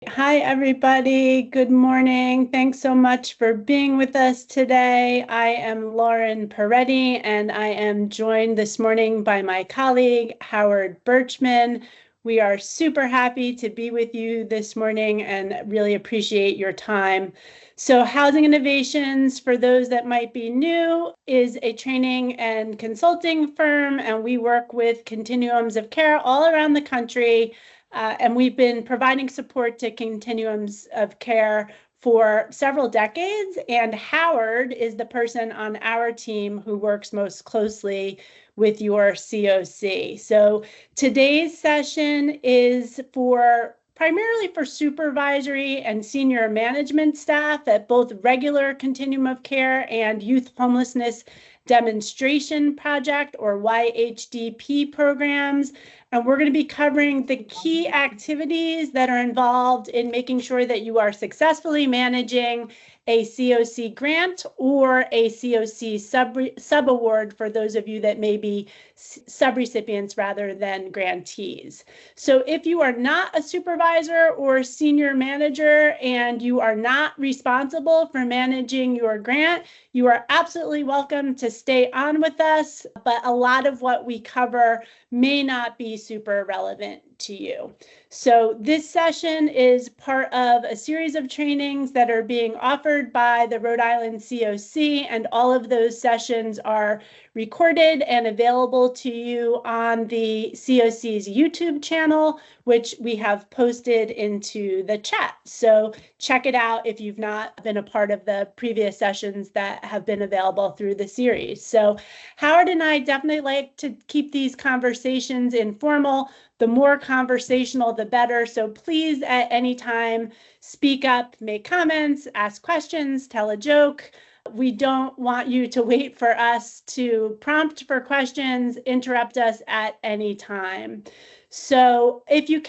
Hi, everybody. Good morning. Thanks so much for being with us today. I am Lauren Peretti, and I am joined this morning by my colleague, Howard Birchman. We are super happy to be with you this morning and really appreciate your time. So Housing Innovations, for those that might be new, is a training and consulting firm, and we work with continuums of care all around the country. And we've been providing support to continuums of care for several decades. And Howard is the person on our team who works most closely with your CoC. So today's session is primarily for supervisory and senior management staff at both regular continuum of care and youth homelessness demonstration project or YHDP programs. And we're going to be covering the key activities that are involved in making sure that you are successfully managing a CoC grant or a CoC subaward for those of you that may be subrecipients rather than grantees. So if you are not a supervisor or senior manager and you are not responsible for managing your grant, you are absolutely welcome to stay on with us, but a lot of what we cover may not be super relevant to you. So this session is part of a series of trainings that are being offered by the Rhode Island CoC, and all of those sessions are recorded and available to you on the CoC's YouTube channel, which we have posted into the chat. So check it out if you've not been a part of the previous sessions that have been available through the series. So Howard and I definitely like to keep these conversations informal. The more conversational, the better. So please, at any time, speak up, make comments, ask questions, tell a joke. We don't want you to wait for us to prompt for questions, interrupt us at any time. So if you're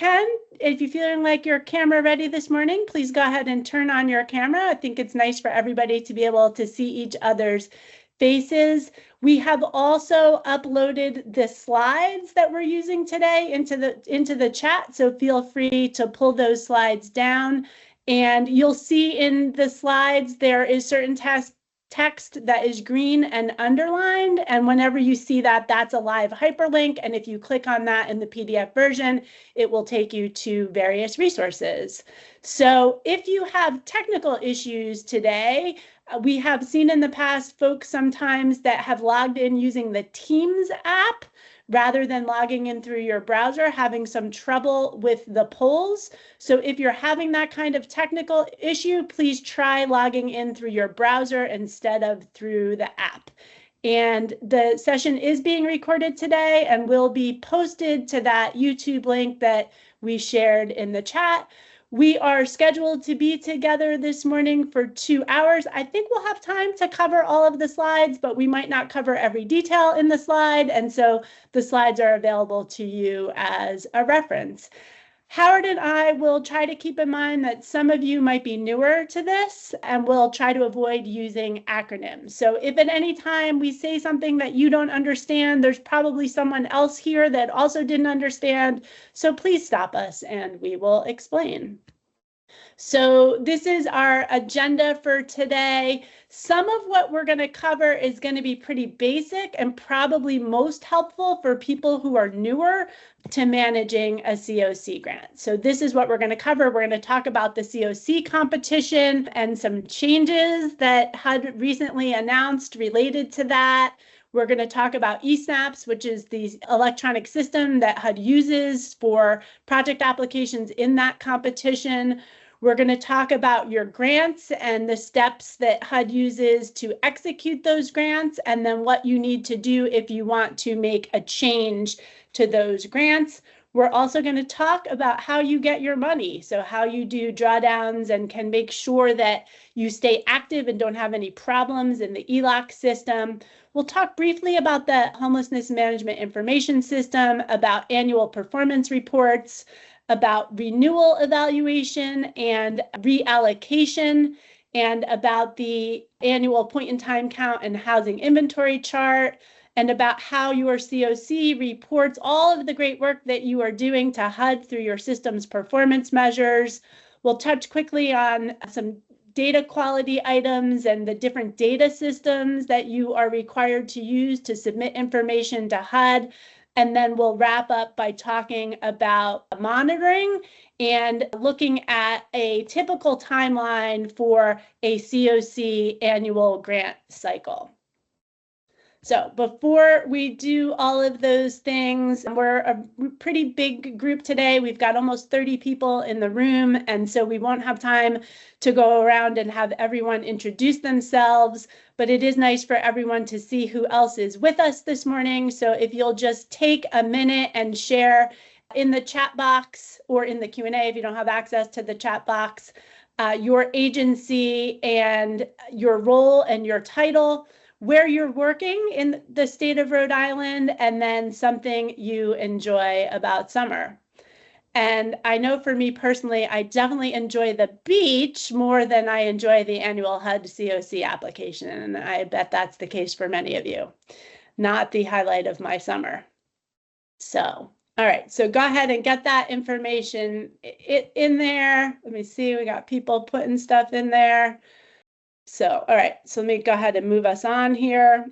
feeling like you're camera ready this morning, please go ahead and turn on your camera. I think it's nice for everybody to be able to see each other's faces. We have also uploaded the slides that we're using today into the chat, so feel free to pull those slides down. And you'll see in the slides there is certain text that is green and underlined, and whenever you see that, that's a live hyperlink, and if you click on that in the PDF version, it will take you to various resources. So if you have technical issues today, we have seen in the past folks sometimes that have logged in using the Teams app rather than logging in through your browser, having some trouble with the polls. So if you're having that kind of technical issue, please try logging in through your browser instead of through the app. And the session is being recorded today and will be posted to that YouTube link that we shared in the chat. We are scheduled to be together this morning for 2 hours. I think we'll have time to cover all of the slides, but we might not cover every detail in the slide. And so the slides are available to you as a reference. Howard and I will try to keep in mind that some of you might be newer to this, and we'll try to avoid using acronyms. So if at any time we say something that you don't understand, there's probably someone else here that also didn't understand. So please stop us and we will explain. So this is our agenda for today. Some of what we're going to cover is going to be pretty basic and probably most helpful for people who are newer to managing a CoC grant. So this is what we're going to cover. We're going to talk about the CoC competition and some changes that HUD recently announced related to that. We're going to talk about ESnaps, which is the electronic system that HUD uses for project applications in that competition. We're going to talk about your grants and the steps that HUD uses to execute those grants, and then what you need to do if you want to make a change to those grants. We're also going to talk about how you get your money, so how you do drawdowns and can make sure that you stay active and don't have any problems in the eLOCCS system. We'll talk briefly about the Homelessness Management Information System, about annual performance reports, about renewal evaluation and reallocation, and about the annual point-in-time count and housing inventory chart, and about how your CoC reports all of the great work that you are doing to HUD through your system's performance measures. We'll touch quickly on some data quality items and the different data systems that you are required to use to submit information to HUD. And then we'll wrap up by talking about monitoring and looking at a typical timeline for a CoC annual grant cycle. So before we do all of those things, we're a pretty big group today. We've got almost 30 people in the room, and so we won't have time to go around and have everyone introduce themselves, but it is nice for everyone to see who else is with us this morning. So if you'll just take a minute and share in the chat box or in the Q&A if you don't have access to the chat box, your agency and your role and your title, where you're working in the state of Rhode Island, and then something you enjoy about summer. And I know for me personally, I definitely enjoy the beach more than I enjoy the annual HUD CoC application. And I bet that's the case for many of you. Not the highlight of my summer. So, all right, so go ahead and get that information in there. Let me see, we got people putting stuff in there. So, all right, so let me go ahead and move us on here.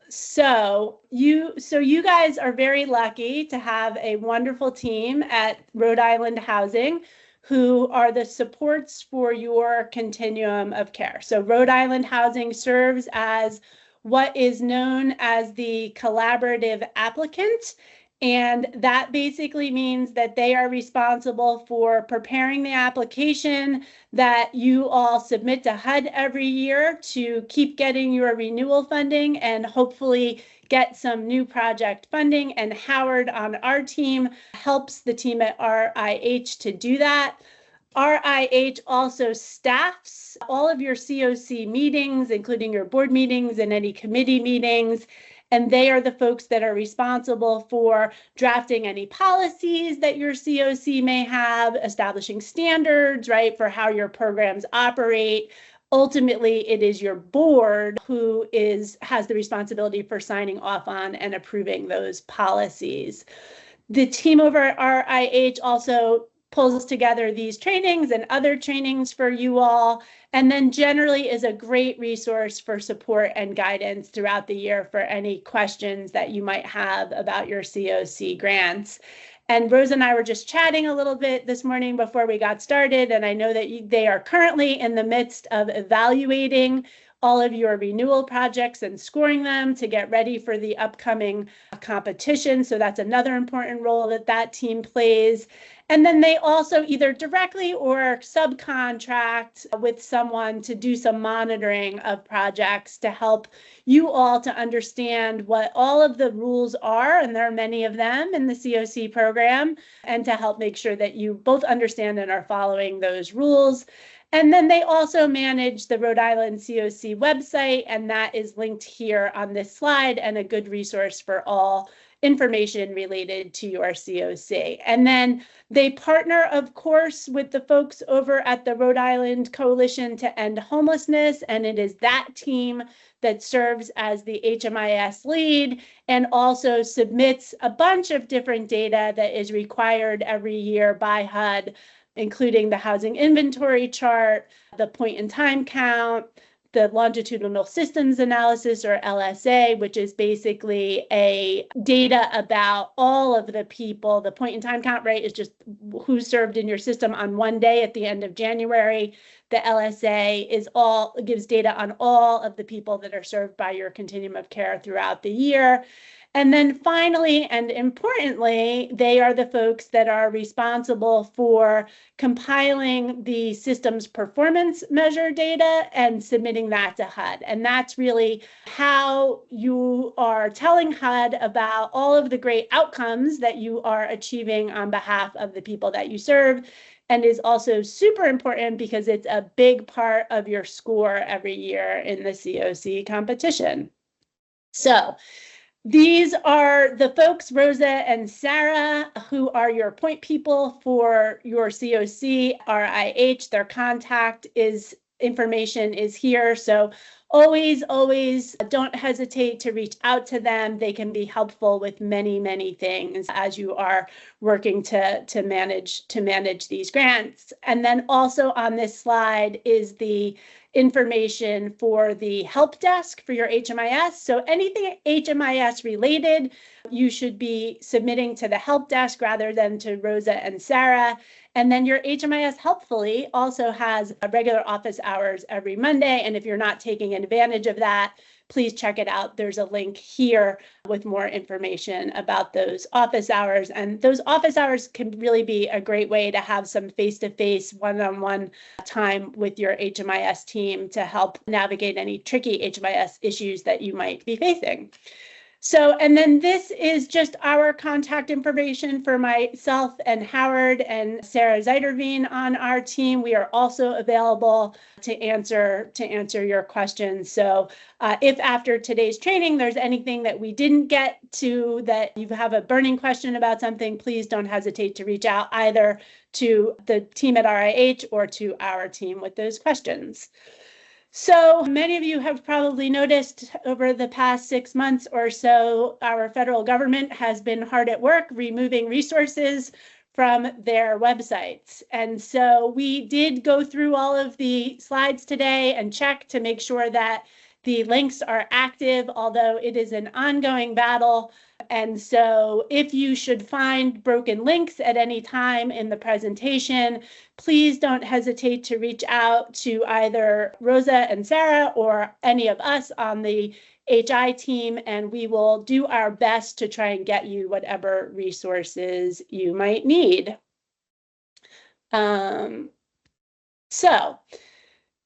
So you guys are very lucky to have a wonderful team at Rhode Island Housing who are the supports for your continuum of care. So Rhode Island Housing serves as what is known as the collaborative applicant. And that basically means that they are responsible for preparing the application that you all submit to HUD every year to keep getting your renewal funding and hopefully get some new project funding. And Howard on our team helps the team at RIH to do that. RIH also staffs all of your CoC meetings, including your board meetings and any committee meetings. And they are the folks that are responsible for drafting any policies that your CoC may have, establishing standards, right, for how your programs operate. Ultimately, it is your board who has the responsibility for signing off on and approving those policies. The team over at RIH also pulls together these trainings and other trainings for you all, and then generally is a great resource for support and guidance throughout the year for any questions that you might have about your CoC grants. And Rose and I were just chatting a little bit this morning before we got started, and I know that they are currently in the midst of evaluating all of your renewal projects and scoring them to get ready for the upcoming competition. So that's another important role that team plays. And then they also either directly or subcontract with someone to do some monitoring of projects to help you all to understand what all of the rules are, and there are many of them in the CoC program, and to help make sure that you both understand and are following those rules. And then they also manage the Rhode Island CoC website, and that is linked here on this slide and a good resource for all information related to your CoC. And then they partner, of course, with the folks over at the Rhode Island Coalition to End Homelessness, and it is that team that serves as the HMIS lead and also submits a bunch of different data that is required every year by HUD, including the housing inventory chart, the point-in-time count, the longitudinal systems analysis, or LSA, which is basically a data about all of the people. The point-in-time count, right, is just who served in your system on one day at the end of January. The LSA gives data on all of the people that are served by your continuum of care throughout the year. And then finally, and importantly, they are the folks that are responsible for compiling the system's performance measure data and submitting that to HUD. And that's really how you are telling HUD about all of the great outcomes that you are achieving on behalf of the people that you serve, and is also super important because it's a big part of your score every year in the CoC competition. So these are the folks, Rosa and Sarah, who are your point people for your CoC, RIH. Their contact information is here. So always don't hesitate to reach out to them. They can be helpful with many things as you are working to manage these grants. And then also on this slide is the information for the help desk for your HMIS. So anything HMIS related, you should be submitting to the help desk rather than to Rosa and Sarah. And then your HMIS helpfully also has regular office hours every Monday. And if you're not taking advantage of that, please check it out. There's a link here with more information about those office hours. And those office hours can really be a great way to have some face-to-face, one-on-one time with your HMIS team to help navigate any tricky HMIS issues that you might be facing. So, and then this is just our contact information for myself and Howard and Sarah Zeiderveen on our team. We are also available to answer your questions. So if after today's training, there's anything that we didn't get to, that you have a burning question about something, please don't hesitate to reach out either to the team at RIH or to our team with those questions. So many of you have probably noticed over the past 6 months or so, our federal government has been hard at work removing resources from their websites. And so we did go through all of the slides today and check to make sure that the links are active, although it is an ongoing battle. And so if you should find broken links at any time in the presentation, please don't hesitate to reach out to either Rosa and Sarah or any of us on the HI team, and we will do our best to try and get you whatever resources you might need. So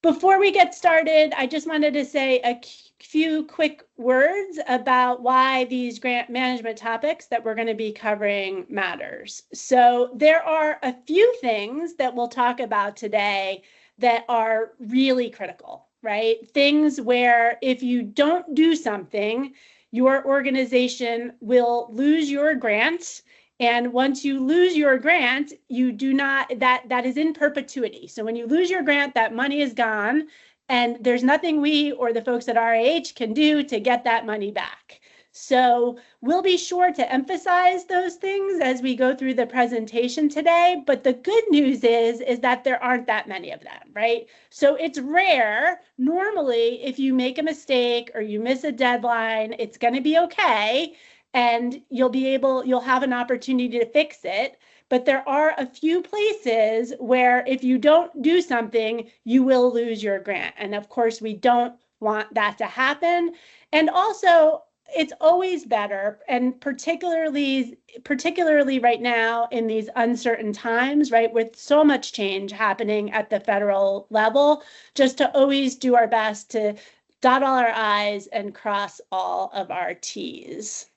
before we get started, I just wanted to say a few quick words about why these grant management topics that we're going to be covering matters. So there are a few things that we'll talk about today that are really critical, right? Things where if you don't do something, your organization will lose your grant. And once you lose your grant, you do not, that is in perpetuity. So when you lose your grant, that money is gone. And there's nothing we or the folks at RIH can do to get that money back. So we'll be sure to emphasize those things as we go through the presentation today. But the good news is that there aren't that many of them, right? So it's rare. Normally, if you make a mistake or you miss a deadline, it's going to be okay. And you'll have an opportunity to fix it. But there are a few places where if you don't do something, you will lose your grant. And of course, we don't want that to happen. And also, it's always better, and particularly right now in these uncertain times, right, with so much change happening at the federal level, just to always do our best to dot all our I's and cross all of our T's.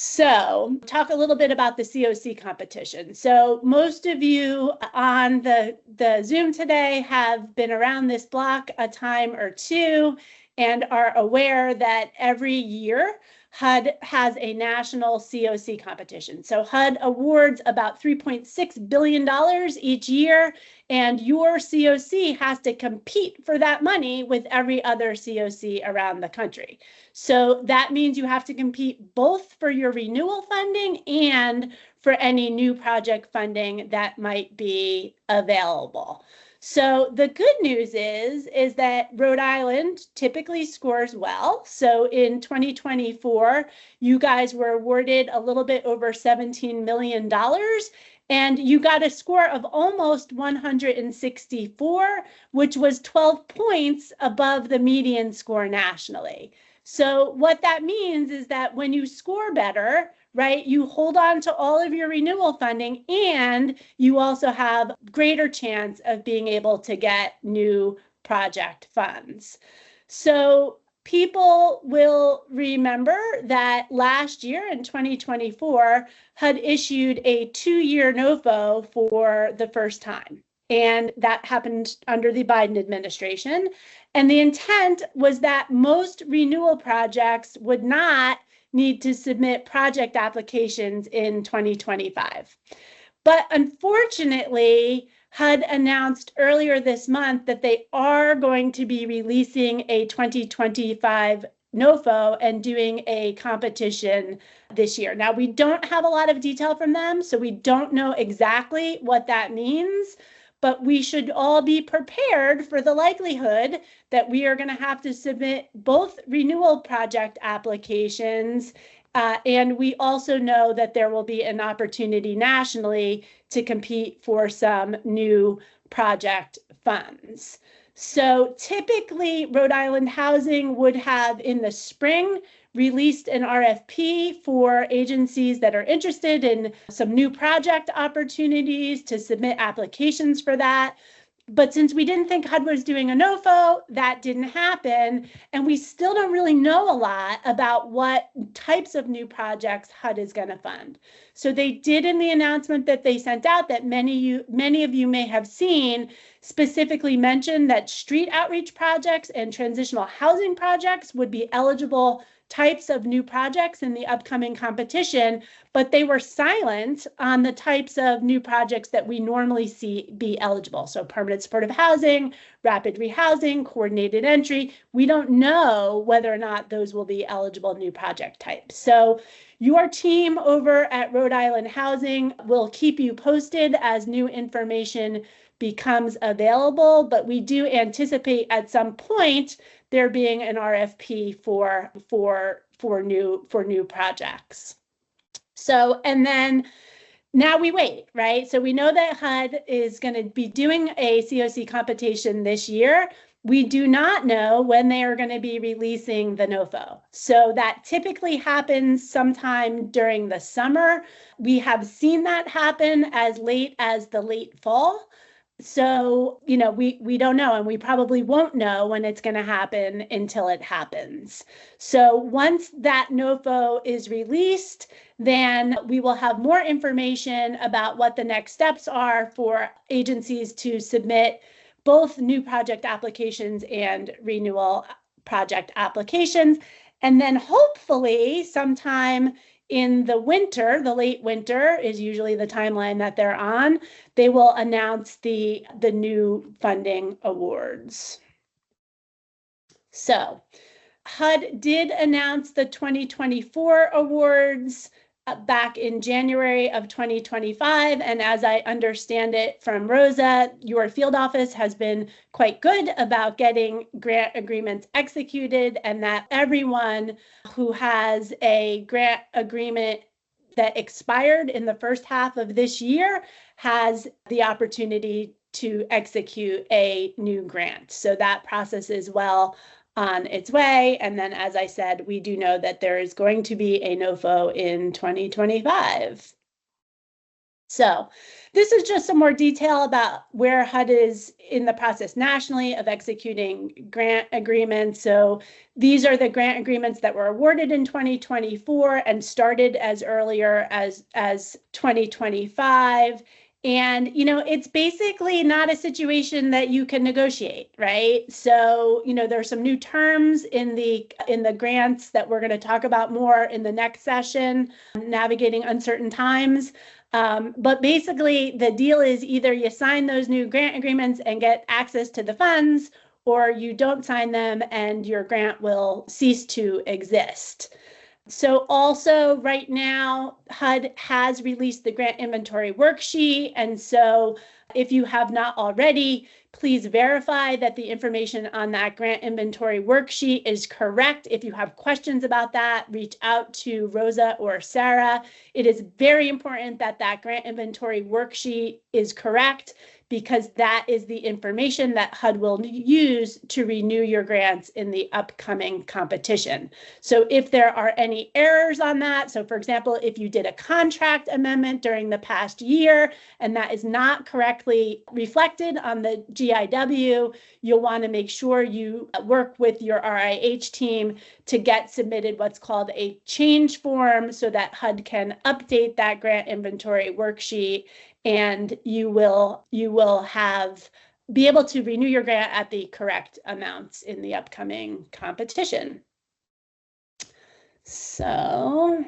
So talk a little bit about the CoC competition. So most of you on the Zoom today have been around this block a time or two and are aware that every year HUD has a national CoC competition. So HUD awards about $3.6 billion each year, and your CoC has to compete for that money with every other CoC around the country. So that means you have to compete both for your renewal funding and for any new project funding that might be available. So the good news is that Rhode Island typically scores well. So in 2024, you guys were awarded a little bit over $17 million, and you got a score of almost 164, which was 12 points above the median score nationally. So what that means is that when you score better, right, you hold on to all of your renewal funding, and you also have greater chance of being able to get new project funds. So people will remember that last year in 2024, HUD issued a 2-year NOFO for the first time. And that happened under the Biden administration. And the intent was that most renewal projects would not need to submit project applications in 2025. But unfortunately, HUD announced earlier this month that they are going to be releasing a 2025 NOFO and doing a competition this year. Now, we don't have a lot of detail from them, so we don't know exactly what that means, but we should all be prepared for the likelihood that we are going to have to submit both renewal project applications, and we also know that there will be an opportunity nationally to compete for some new project funds. So typically, Rhode Island Housing would have in the spring released an RFP for agencies that are interested in some new project opportunities to submit applications for that. But since we didn't think HUD was doing a NOFO, that didn't happen. And we still don't really know a lot about what types of new projects HUD is going to fund. So they did in the announcement that they sent out that many of you may have seen specifically mention that street outreach projects and transitional housing projects would be eligible types of new projects in the upcoming competition, but they were silent on the types of new projects that we normally see be eligible. So permanent supportive housing, rapid rehousing, coordinated entry. We don't know whether or not those will be eligible new project types. So your team over at Rhode Island Housing will keep you posted as new information becomes available, but we do anticipate at some point there being an RFP for new projects. So, and then now we wait, right? So we know that HUD is going to be doing a CoC competition this year. We do not know when they are going to be releasing the NOFO. So that typically happens sometime during the summer. We have seen that happen as late as the late fall. So, you know, we don't know, and we probably won't know when it's going to happen until it happens. So once that NOFO is released, then we will have more information about what the next steps are for agencies to submit both new project applications and renewal project applications. And then hopefully sometime in the winter, the late winter is usually the timeline that they're on, they will announce the new funding awards. So HUD did announce the 2024 awards back in January of 2025. And as I understand it from Rosa, your field office has been quite good about getting grant agreements executed, and that everyone who has a grant agreement that expired in the first half of this year has the opportunity to execute a new grant. So that process is well on its way. And then, as I said, we do know that there is going to be a NOFO in 2025. So this is just some more detail about where HUD is in the process nationally of executing grant agreements. So these are the grant agreements that were awarded in 2024 and started as earlier as 2025. And, you know, it's basically not a situation that you can negotiate, right? So, you know, there are some new terms in the grants that we're going to talk about more in the next session, navigating uncertain times. But basically, the deal is either you sign those new grant agreements and get access to the funds, or you don't sign them and your grant will cease to exist. So also right now, HUD has released the grant inventory worksheet. And so if you have not already, please verify that the information on that grant inventory worksheet is correct. If you have questions about that, reach out to Rosa or Sarah. It is very important that that grant inventory worksheet is correct, because that is the information that HUD will use to renew your grants in the upcoming competition. So if there are any errors on that, so for example, if you did a contract amendment during the past year and that is not correctly reflected on the GIW, you'll want to make sure you work with your RIH team to get submitted what's called a change form so that HUD can update that grant inventory worksheet, and you will be able to renew your grant at the correct amounts in the upcoming competition. So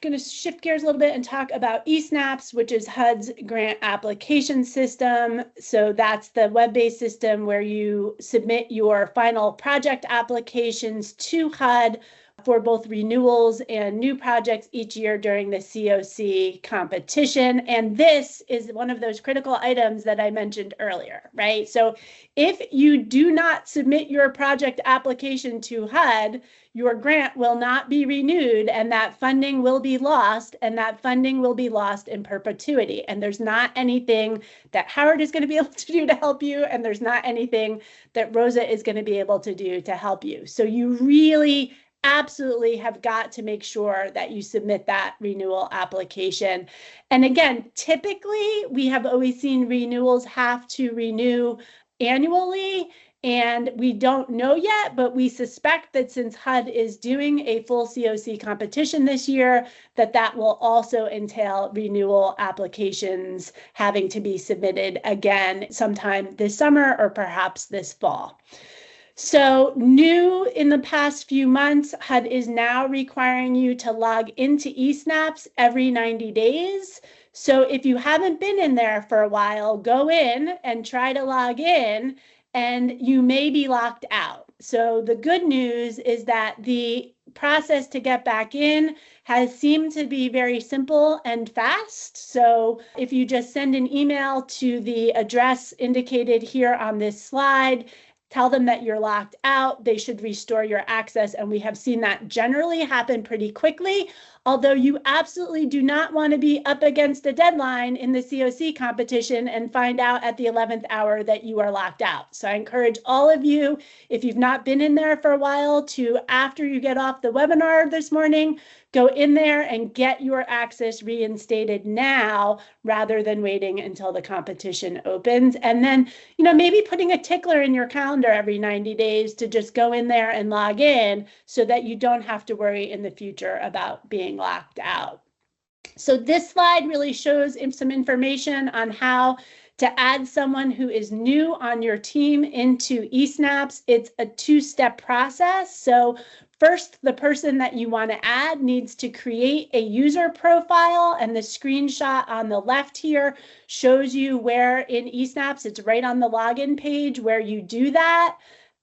going to shift gears a little bit and talk about ESnaps, which is HUD's grant application system. So that's the web-based system where you submit your final project applications to HUD for both renewals and new projects each year during the CoC competition. And this is one of those critical items that I mentioned earlier, right? So if you do not submit your project application to HUD, your grant will not be renewed and that funding will be lost, and that funding will be lost in perpetuity. And there's not anything that Howard is going to be able to do to help you, and there's not anything that Rosa is going to be able to do to help you. So you really absolutely have got to make sure that you submit that renewal application. And again, typically we have always seen renewals have to renew annually, and we don't know yet, but we suspect that since HUD is doing a full CoC competition this year, that will also entail renewal applications having to be submitted again sometime this summer or perhaps this fall. So new in the past few months, HUD is now requiring you to log into ESnaps every 90 days. So if you haven't been in there for a while, go in and try to log in, and you may be locked out. So the good news is that the process to get back in has seemed to be very simple and fast. So if you just send an email to the address indicated here on this slide, tell them that you're locked out, they should restore your access, and we have seen that generally happen pretty quickly, although you absolutely do not want to be up against a deadline in the CoC competition and find out at the 11th hour that you are locked out. So I encourage all of you, if you've not been in there for a while, to, after you get off the webinar this morning, go in there and get your access reinstated now rather than waiting until the competition opens. And then, maybe putting a tickler in your calendar every 90 days to just go in there and log in so that you don't have to worry in the future about being locked out. So this slide really shows some information on how to add someone who is new on your team into ESnaps. It's a two-step process. So first, the person that you want to add needs to create a user profile, and the screenshot on the left here shows you where in ESnaps, it's right on the login page where you do that.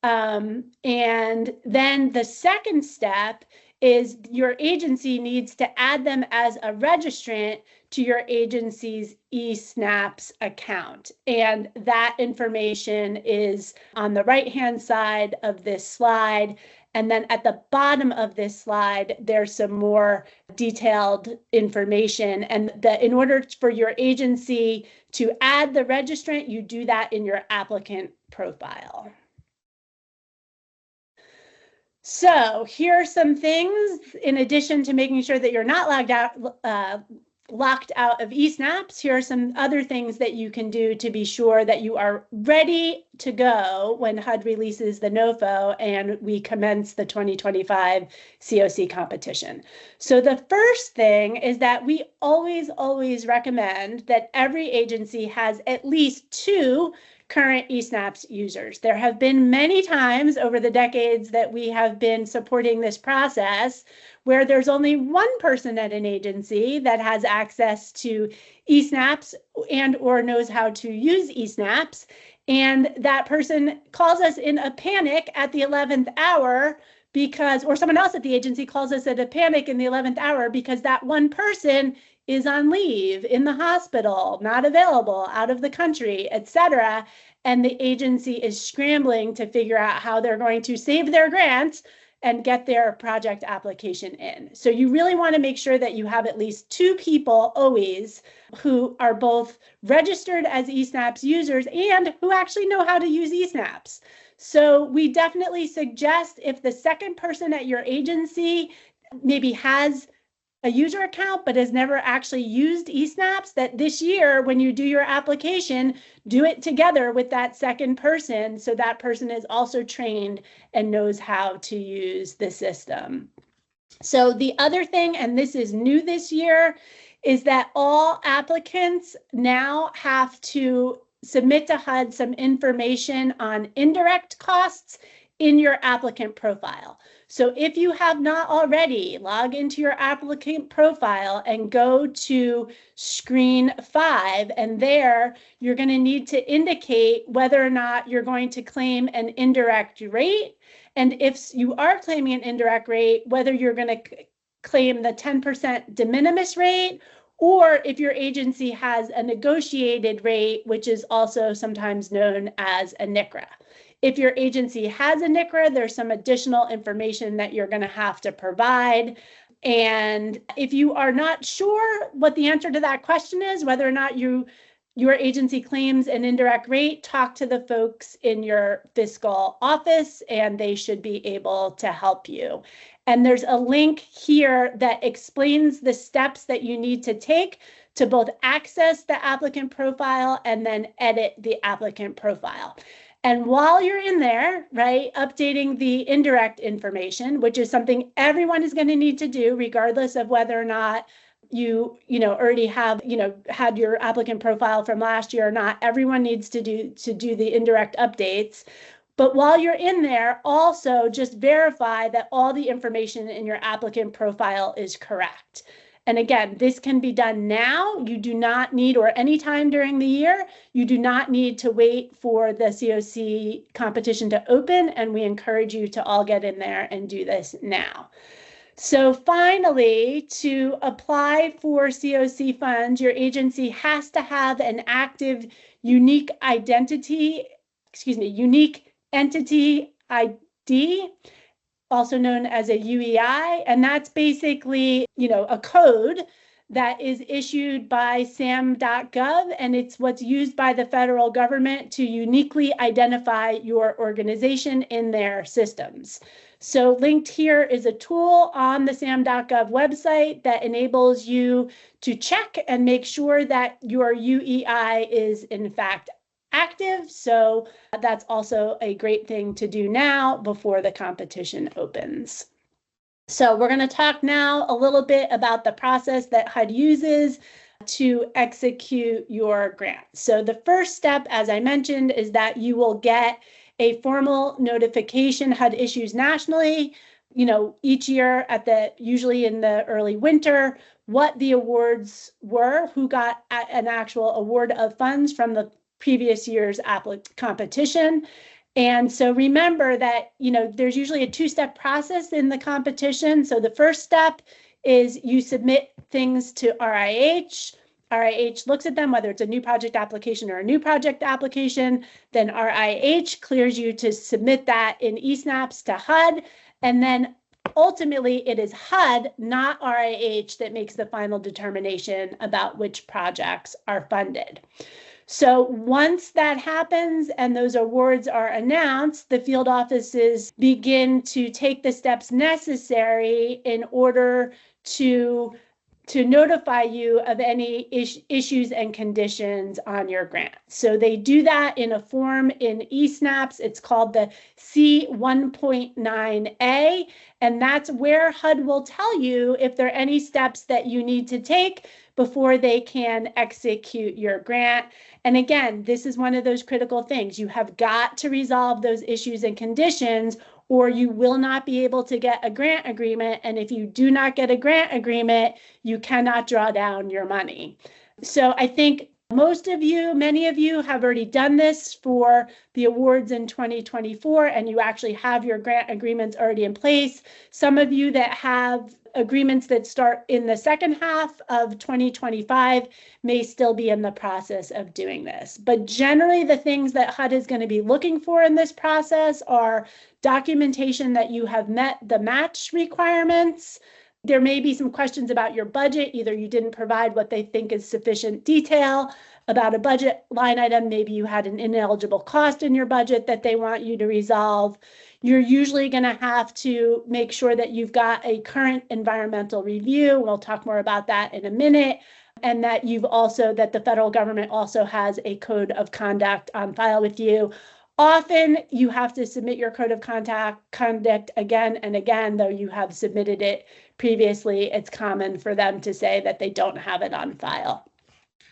And then the second step is your agency needs to add them as a registrant to your agency's ESnaps account. And that information is on the right-hand side of this slide. And then at the bottom of this slide, there's some more detailed information. And in order for your agency to add the registrant, you do that in your applicant profile. So here are some things, in addition to making sure that you're not locked out of ESnaps. Here are some other things that you can do to be sure that you are ready to go when HUD releases the NOFO and we commence the 2025 CoC competition. So the first thing is that we always recommend that every agency has at least 2 current ESnaps users. There have been many times over the decades that we have been supporting this process where there's only one person at an agency that has access to ESnaps and or knows how to use ESnaps, and that person calls us in a panic at the 11th hour because, or someone else at the agency calls us at a panic in the 11th hour because that one person is on leave, in the hospital, not available, out of the country, etc. And the agency is scrambling to figure out how they're going to save their grant and get their project application in. So you really want to make sure that you have at least 2 people always who are both registered as ESnaps users and who actually know how to use ESnaps. So we definitely suggest, if the second person at your agency maybe has a user account but has never actually used ESnaps, that this year when you do your application, do it together with that second person so that person is also trained and knows how to use the system. So the other thing, and this is new this year, is that all applicants now have to submit to HUD some information on indirect costs in your applicant profile. So if you have not already, log into your applicant profile and go to screen 5, and there you're going to need to indicate whether or not you're going to claim an indirect rate. And if you are claiming an indirect rate, whether you're going to claim the 10% de minimis rate, or if your agency has a negotiated rate, which is also sometimes known as a NICRA. If your agency has a NICRA, there's some additional information that you're going to have to provide. And if you are not sure what the answer to that question is, whether or not your agency claims an indirect rate, talk to the folks in your fiscal office and they should be able to help you. And there's a link here that explains the steps that you need to take to both access the applicant profile and then edit the applicant profile. And while you're in there, right, updating the indirect information, which is something everyone is going to need to do, regardless of whether or not you already have, had your applicant profile from last year or not, everyone needs to do the indirect updates. But while you're in there, also just verify that all the information in your applicant profile is correct. And again, this can be done now. You do not need, or anytime during the year, you do not need to wait for the CoC competition to open. And we encourage you to all get in there and do this now. So finally, to apply for CoC funds, your agency has to have an active unique entity ID, also known as a UEI, and that's basically, a code that is issued by sam.gov, and it's what's used by the federal government to uniquely identify your organization in their systems. So linked here is a tool on the sam.gov website that enables you to check and make sure that your UEI is in fact active. So that's also a great thing to do now before the competition opens. So we're going to talk now a little bit about the process that HUD uses to execute your grant. So the first step, as I mentioned, is that you will get a formal notification HUD issues nationally, each year usually in the early winter, what the awards were, who got an actual award of funds from the previous year's competition. And so remember that, there's usually a two-step process in the competition. So the first step is you submit things to RIH. RIH looks at them, whether it's a new project application or a new project application. Then RIH clears you to submit that in ESnaps to HUD. And then ultimately it is HUD, not RIH, that makes the final determination about which projects are funded. So once that happens and those awards are announced, the field offices begin to take the steps necessary in order to notify you of any issues and conditions on your grant. So they do that in a form in ESnaps. It's called the C1.9A, and that's where HUD will tell you if there are any steps that you need to take before they can execute your grant. And again, this is one of those critical things. You have got to resolve those issues and conditions, or you will not be able to get a grant agreement. And if you do not get a grant agreement, you cannot draw down your money. So I think many of you have already done this for the awards in 2024, and you actually have your grant agreements already in place. Some of you that have agreements that start in the second half of 2025 may still be in the process of doing this. But generally, the things that HUD is going to be looking for in this process are documentation that you have met the match requirements. There may be some questions about your budget. Either you didn't provide what they think is sufficient detail about a budget line item. Maybe you had an ineligible cost in your budget that they want you to resolve. You're usually going to have to make sure that you've got a current environmental review. We'll talk more about that in a minute. And that that the federal government also has a code of conduct on file with you. Often you have to submit your code of conduct again and again, though you have submitted it previously. It's common for them to say that they don't have it on file.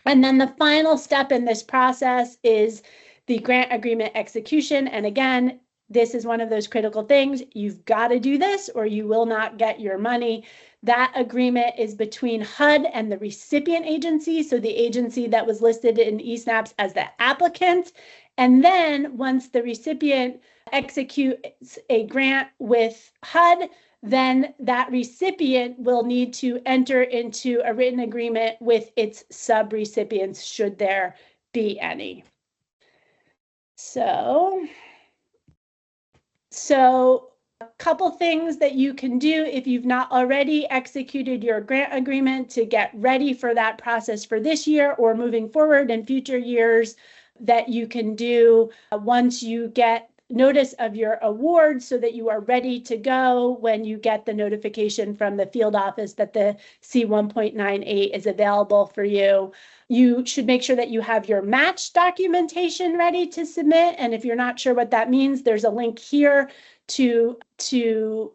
And then the final step in this process is the grant agreement execution. And again, this is one of those critical things. You've got to do this or you will not get your money. That agreement is between HUD and the recipient agency, so the agency that was listed in ESnaps as the applicant. And then once the recipient executes a grant with HUD, then that recipient will need to enter into a written agreement with its subrecipients, should there be any. So a couple things that you can do if you've not already executed your grant agreement to get ready for that process for this year or moving forward in future years that you can do once you get notice of your award, so that you are ready to go when you get the notification from the field office that the C1.98 is available for you. You should make sure that you have your match documentation ready to submit. And if you're not sure what that means, there's a link here to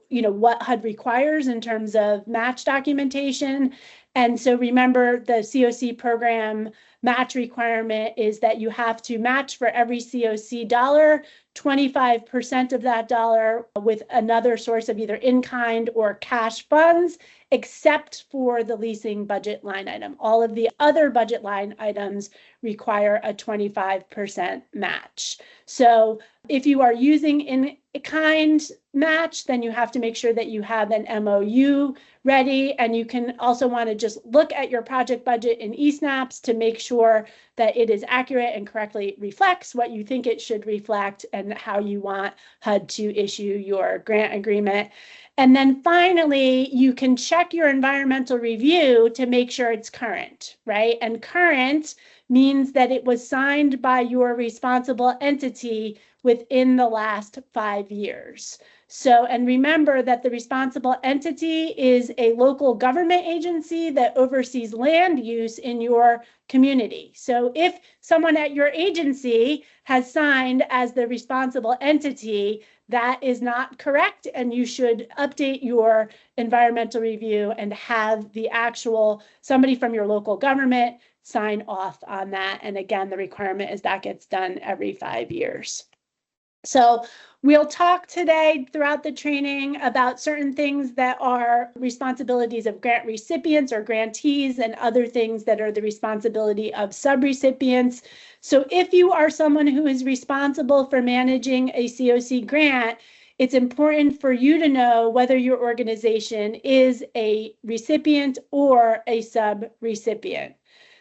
what HUD requires in terms of match documentation. And so remember, the CoC program match requirement is that you have to match for every CoC dollar, 25% of that dollar with another source of either in-kind or cash funds, except for the leasing budget line item. All of the other budget line items require a 25% match. So if you are using in-kind match, then you have to make sure that you have an MOU ready. And you can also want to just look at your project budget in ESnaps to make sure that it is accurate and correctly reflects what you think it should reflect and how you want HUD to issue your grant agreement. And then finally, you can check your environmental review to make sure it's current, right? And current means that it was signed by your responsible entity within the last 5 years. So, and remember that the responsible entity is a local government agency that oversees land use in your community. So if someone at your agency has signed as the responsible entity, that is not correct, and you should update your environmental review and have the actual somebody from your local government sign off on that. And again, the requirement is that gets done every 5 years. So we'll talk today throughout the training about certain things that are responsibilities of grant recipients or grantees and other things that are the responsibility of subrecipients. So if you are someone who is responsible for managing a CoC grant, it's important for you to know whether your organization is a recipient or a subrecipient.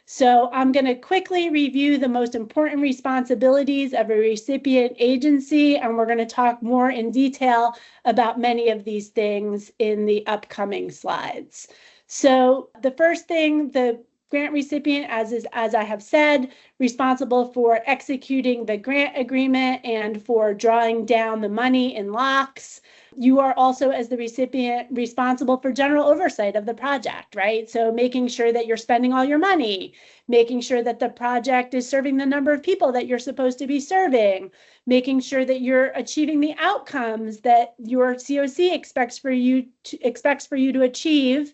So I'm going to quickly review the most important responsibilities of a recipient agency, and we're going to talk more in detail about many of these things in the upcoming slides. So the first thing, the grant recipient, as I have said, responsible for executing the grant agreement and for drawing down the money in LOCCS. You are also, as the recipient, responsible for general oversight of the project, right? So making sure that you're spending all your money, making sure that the project is serving the number of people that you're supposed to be serving, making sure that you're achieving the outcomes that your CoC expects for you to achieve,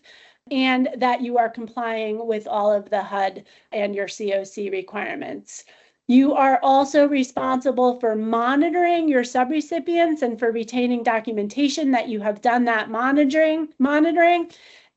and that you are complying with all of the HUD and your CoC requirements. You are also responsible for monitoring your subrecipients and for retaining documentation that you have done that monitoring,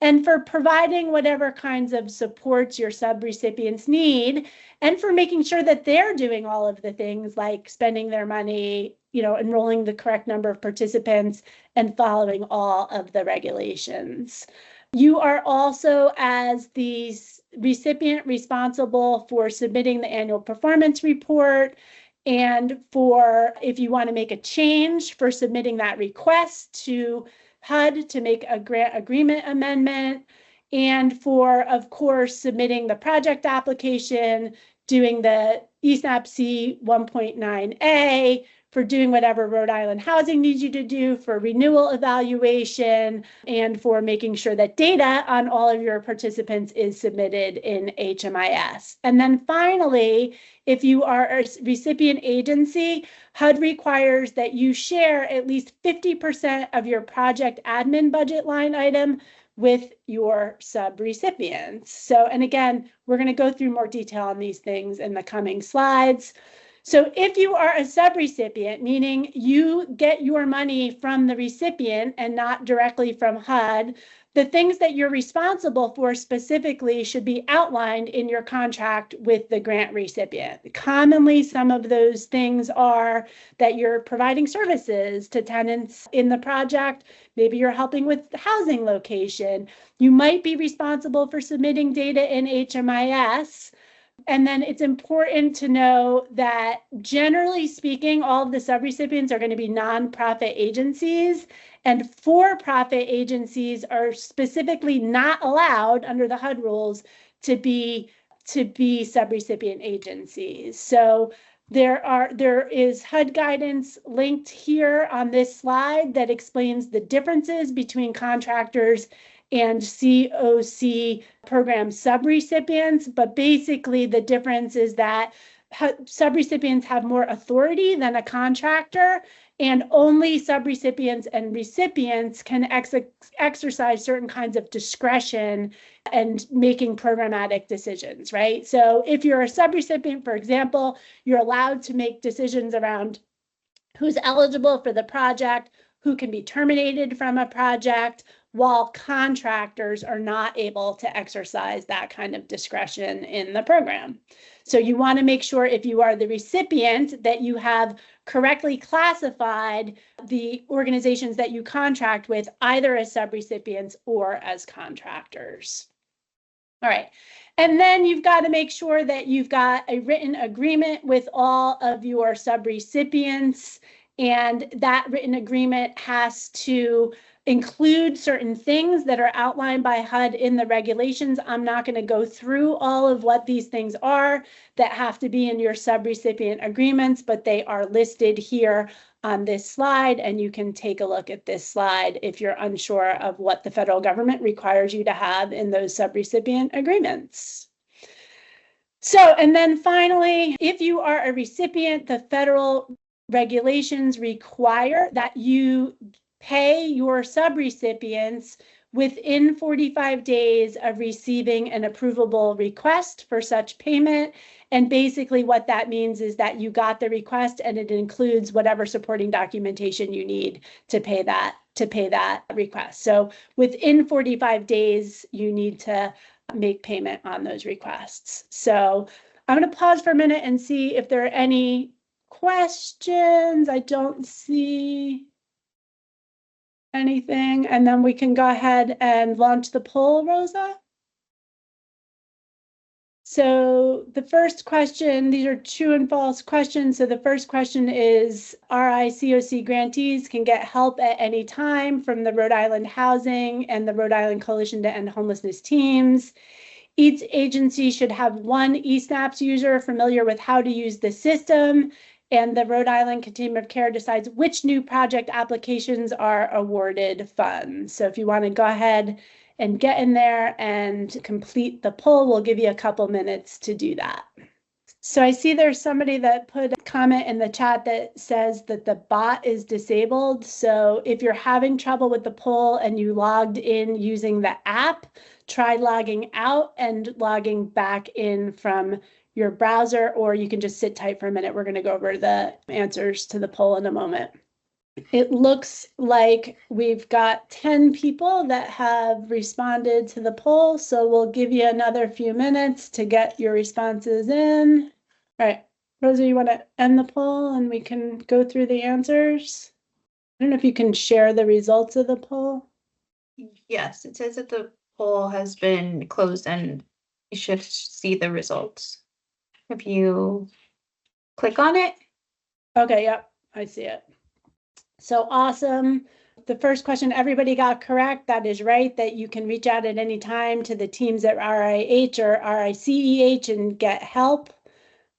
and for providing whatever kinds of supports your subrecipients need, and for making sure that they're doing all of the things like spending their money, enrolling the correct number of participants, and following all of the regulations. You are also, as the recipient, responsible for submitting the annual performance report, and for, if you want to make a change, for submitting that request to HUD to make a grant agreement amendment, and for, of course, submitting the project application, doing the ESnaps C1.9A, for doing whatever Rhode Island Housing needs you to do, for renewal evaluation, and for making sure that data on all of your participants is submitted in HMIS. And then finally, if you are a recipient agency, HUD requires that you share at least 50% of your project admin budget line item with your subrecipients. So, and again, we're going to go through more detail on these things in the coming slides. So if you are a subrecipient, meaning you get your money from the recipient and not directly from HUD, the things that you're responsible for specifically should be outlined in your contract with the grant recipient. Commonly, some of those things are that you're providing services to tenants in the project. Maybe you're helping with housing location. You might be responsible for submitting data in HMIS. And then it's important to know that generally speaking, all of the subrecipients are going to be nonprofit agencies, and for-profit agencies are specifically not allowed under the HUD rules to be subrecipient agencies. So there is HUD guidance linked here on this slide that explains the differences between contractors and CoC program subrecipients, but basically the difference is that subrecipients have more authority than a contractor, and only subrecipients and recipients can exercise certain kinds of discretion and making programmatic decisions, right? So if you're a subrecipient, for example, you're allowed to make decisions around who's eligible for the project, who can be terminated from a project, while contractors are not able to exercise that kind of discretion in the program. So you want to make sure if you are the recipient that you have correctly classified the organizations that you contract with either as subrecipients or as contractors. All right. And then you've got to make sure that you've got a written agreement with all of your subrecipients, and that written agreement has to include certain things that are outlined by HUD in the regulations. I'm not going to go through all of what these things are that have to be in your subrecipient agreements, but they are listed here on this slide, and you can take a look at this slide if you're unsure of what the federal government requires you to have in those subrecipient agreements. So, and then finally, if you are a recipient, the federal regulations require that you pay your subrecipients within 45 days of receiving an approvable request for such payment. And basically what that means is that you got the request and it includes whatever supporting documentation you need to pay that request. So within 45 days, you need to make payment on those requests. So I'm going to pause for a minute and see if there are any questions. I don't see anything, and then we can go ahead and launch the poll, Rosa. So the first question, these are true and false questions. So the first question is, RICoC grantees can get help at any time from the Rhode Island Housing and the Rhode Island Coalition to End Homelessness teams. Each agency should have one ESnaps user familiar with how to use the system, and the Rhode Island Continuum of Care decides which new project applications are awarded funds. So if you want to go ahead and get in there and complete the poll, we'll give you a couple minutes to do that. So I see there's somebody that put a comment in the chat that says that the bot is disabled. So if you're having trouble with the poll and you logged in using the app, try logging out and logging back in from your browser, or you can just sit tight for a minute. We're going to go over the answers to the poll in a moment. It looks like we've got 10 people that have responded to the poll, so we'll give you another few minutes to get your responses in. All right, Rosa, you want to end the poll and we can go through the answers? I don't know if you can share the results of the poll. Yes, it says that the poll has been closed and you should see the results. If you click on it. Okay, yep, I see it. So awesome. The first question everybody got correct. That is right, that you can reach out at any time to the teams at RIH or RICEH and get help.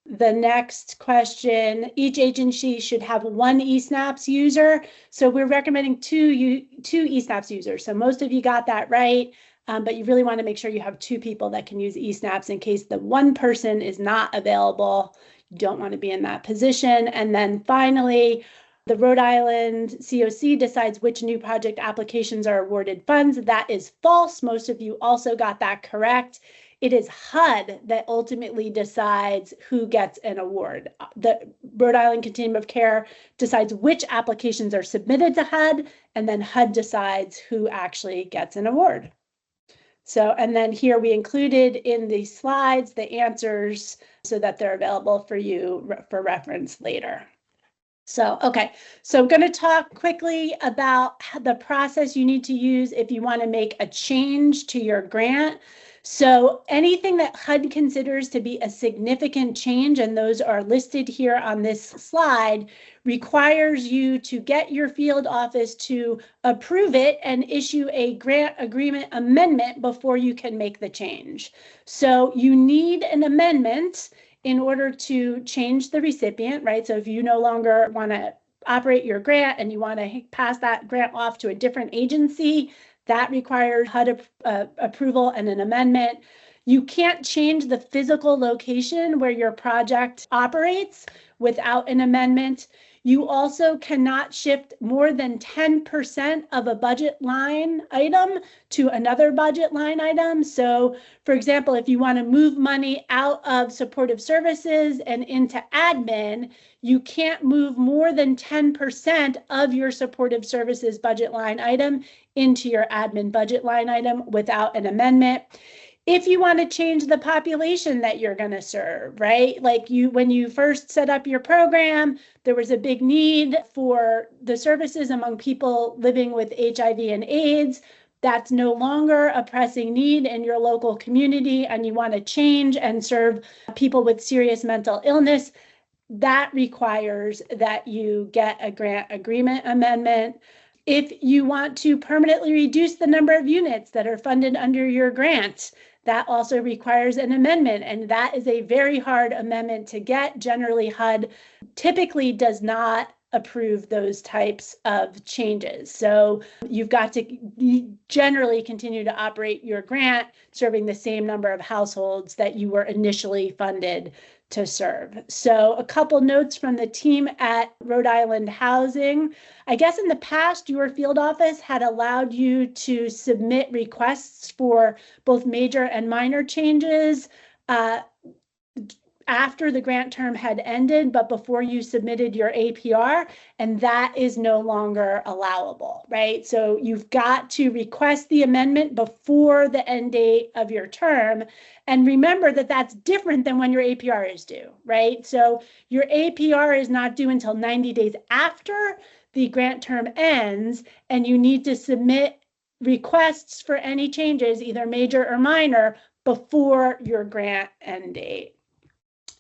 The next question, each agency should have one ESnaps user. So we're recommending two ESnaps users. So most of you got that right. But you really want to make sure you have two people that can use ESnaps in case the one person is not available. You don't want to be in that position. And then finally, the Rhode Island CoC decides which new project applications are awarded funds. That is false. Most of you also got that correct. it is HUD that ultimately decides who gets an award. The Rhode Island Continuum of Care decides which applications are submitted to HUD, and then HUD decides who actually gets an award. So, and then here we included in the slides the answers so that they're available for you for reference later. So, okay, so I'm going to talk quickly about the process you need to use if you want to make a change to your grant. So anything that HUD considers to be a significant change, and those are listed here on this slide, requires you to get your field office to approve it and issue a grant agreement amendment before you can make the change. So you need an amendment in order to change the recipient, right? So if you no longer want to operate your grant and you want to pass that grant off to a different agency, that requires HUD approval and an amendment. You can't change the physical location where your project operates without an amendment. You also cannot shift more than 10% of a budget line item to another budget line item. So, for example, if you want to move money out of supportive services and into admin, you can't move more than 10% of your supportive services budget line item into your admin budget line item without an amendment. If you want to change the population that you're going to serve, right? Like when you first set up your program, there was a big need for the services among people living with HIV and AIDS. That's no longer a pressing need in your local community, and you want to change and serve people with serious mental illness. That requires that you get a grant agreement amendment. If you want to permanently reduce the number of units that are funded under your grant, that also requires an amendment, and that is a very hard amendment to get. Generally, HUD typically does not approve those types of changes. So you've got to generally continue to operate your grant serving the same number of households that you were initially funded to serve. So a couple notes from the team at Rhode Island Housing. I guess in the past, your field office had allowed you to submit requests for both major and minor changes after the grant term had ended, but before you submitted your APR, and that is no longer allowable, right? So you've got to request the amendment before the end date of your term. And remember that that's different than when your APR is due, right? So your APR is not due until 90 days after the grant term ends, and you need to submit requests for any changes, either major or minor, before your grant end date.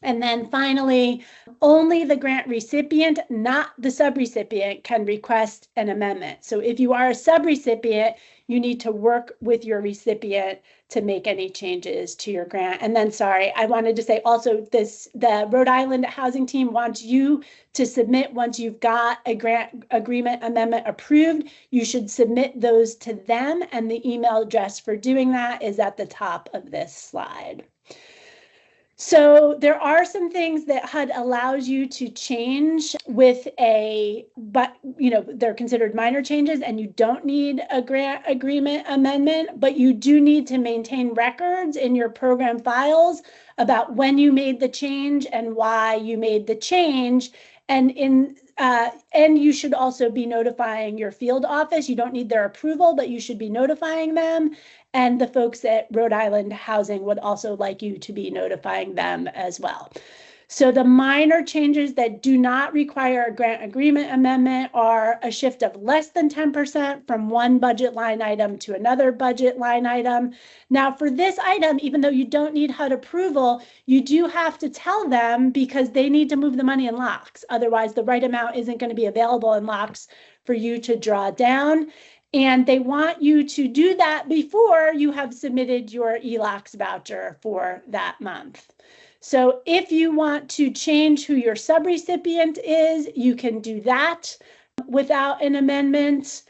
And then finally, only the grant recipient, not the subrecipient, can request an amendment. So if you are a subrecipient, you need to work with your recipient to make any changes to your grant. And then, sorry, I wanted to say also the Rhode Island Housing team wants you to submit, once you've got a grant agreement amendment approved, you should submit those to them, and the email address for doing that is at the top of this slide. So there are some things that HUD allows you to change with but they're considered minor changes and you don't need a grant agreement amendment, but you do need to maintain records in your program files about when you made the change and why you made the change. And you should also be notifying your field office. You don't need their approval, but you should be notifying them. And the folks at Rhode Island Housing would also like you to be notifying them as well. So the minor changes that do not require a grant agreement amendment are a shift of less than 10% from one budget line item to another budget line item. Now for this item, even though you don't need HUD approval, you do have to tell them because they need to move the money in LOCCS. Otherwise, the right amount isn't going to be available in LOCCS for you to draw down. And they want you to do that before you have submitted your eLOCCS voucher for that month. So if you want to change who your subrecipient is, you can do that without an amendment.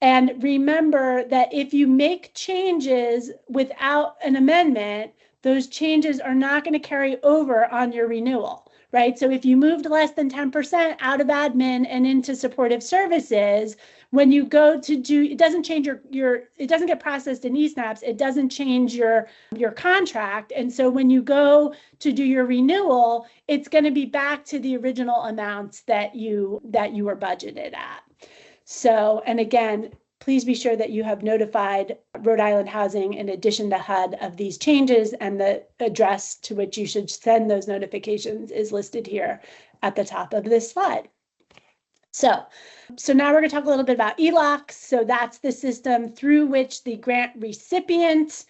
And remember that if you make changes without an amendment, those changes are not going to carry over on your renewal, right? So if you moved less than 10% out of admin and into supportive services, when you go to do, it doesn't change it doesn't get processed in ESnaps, it doesn't change your contract. And so when you go to do your renewal, it's going to be back to the original amounts that you were budgeted at. So, and again, please be sure that you have notified Rhode Island Housing in addition to HUD of these changes, and the address to which you should send those notifications is listed here at the top of this slide. So now we're going to talk a little bit about eLOCCS. So that's the system through which the grant recipient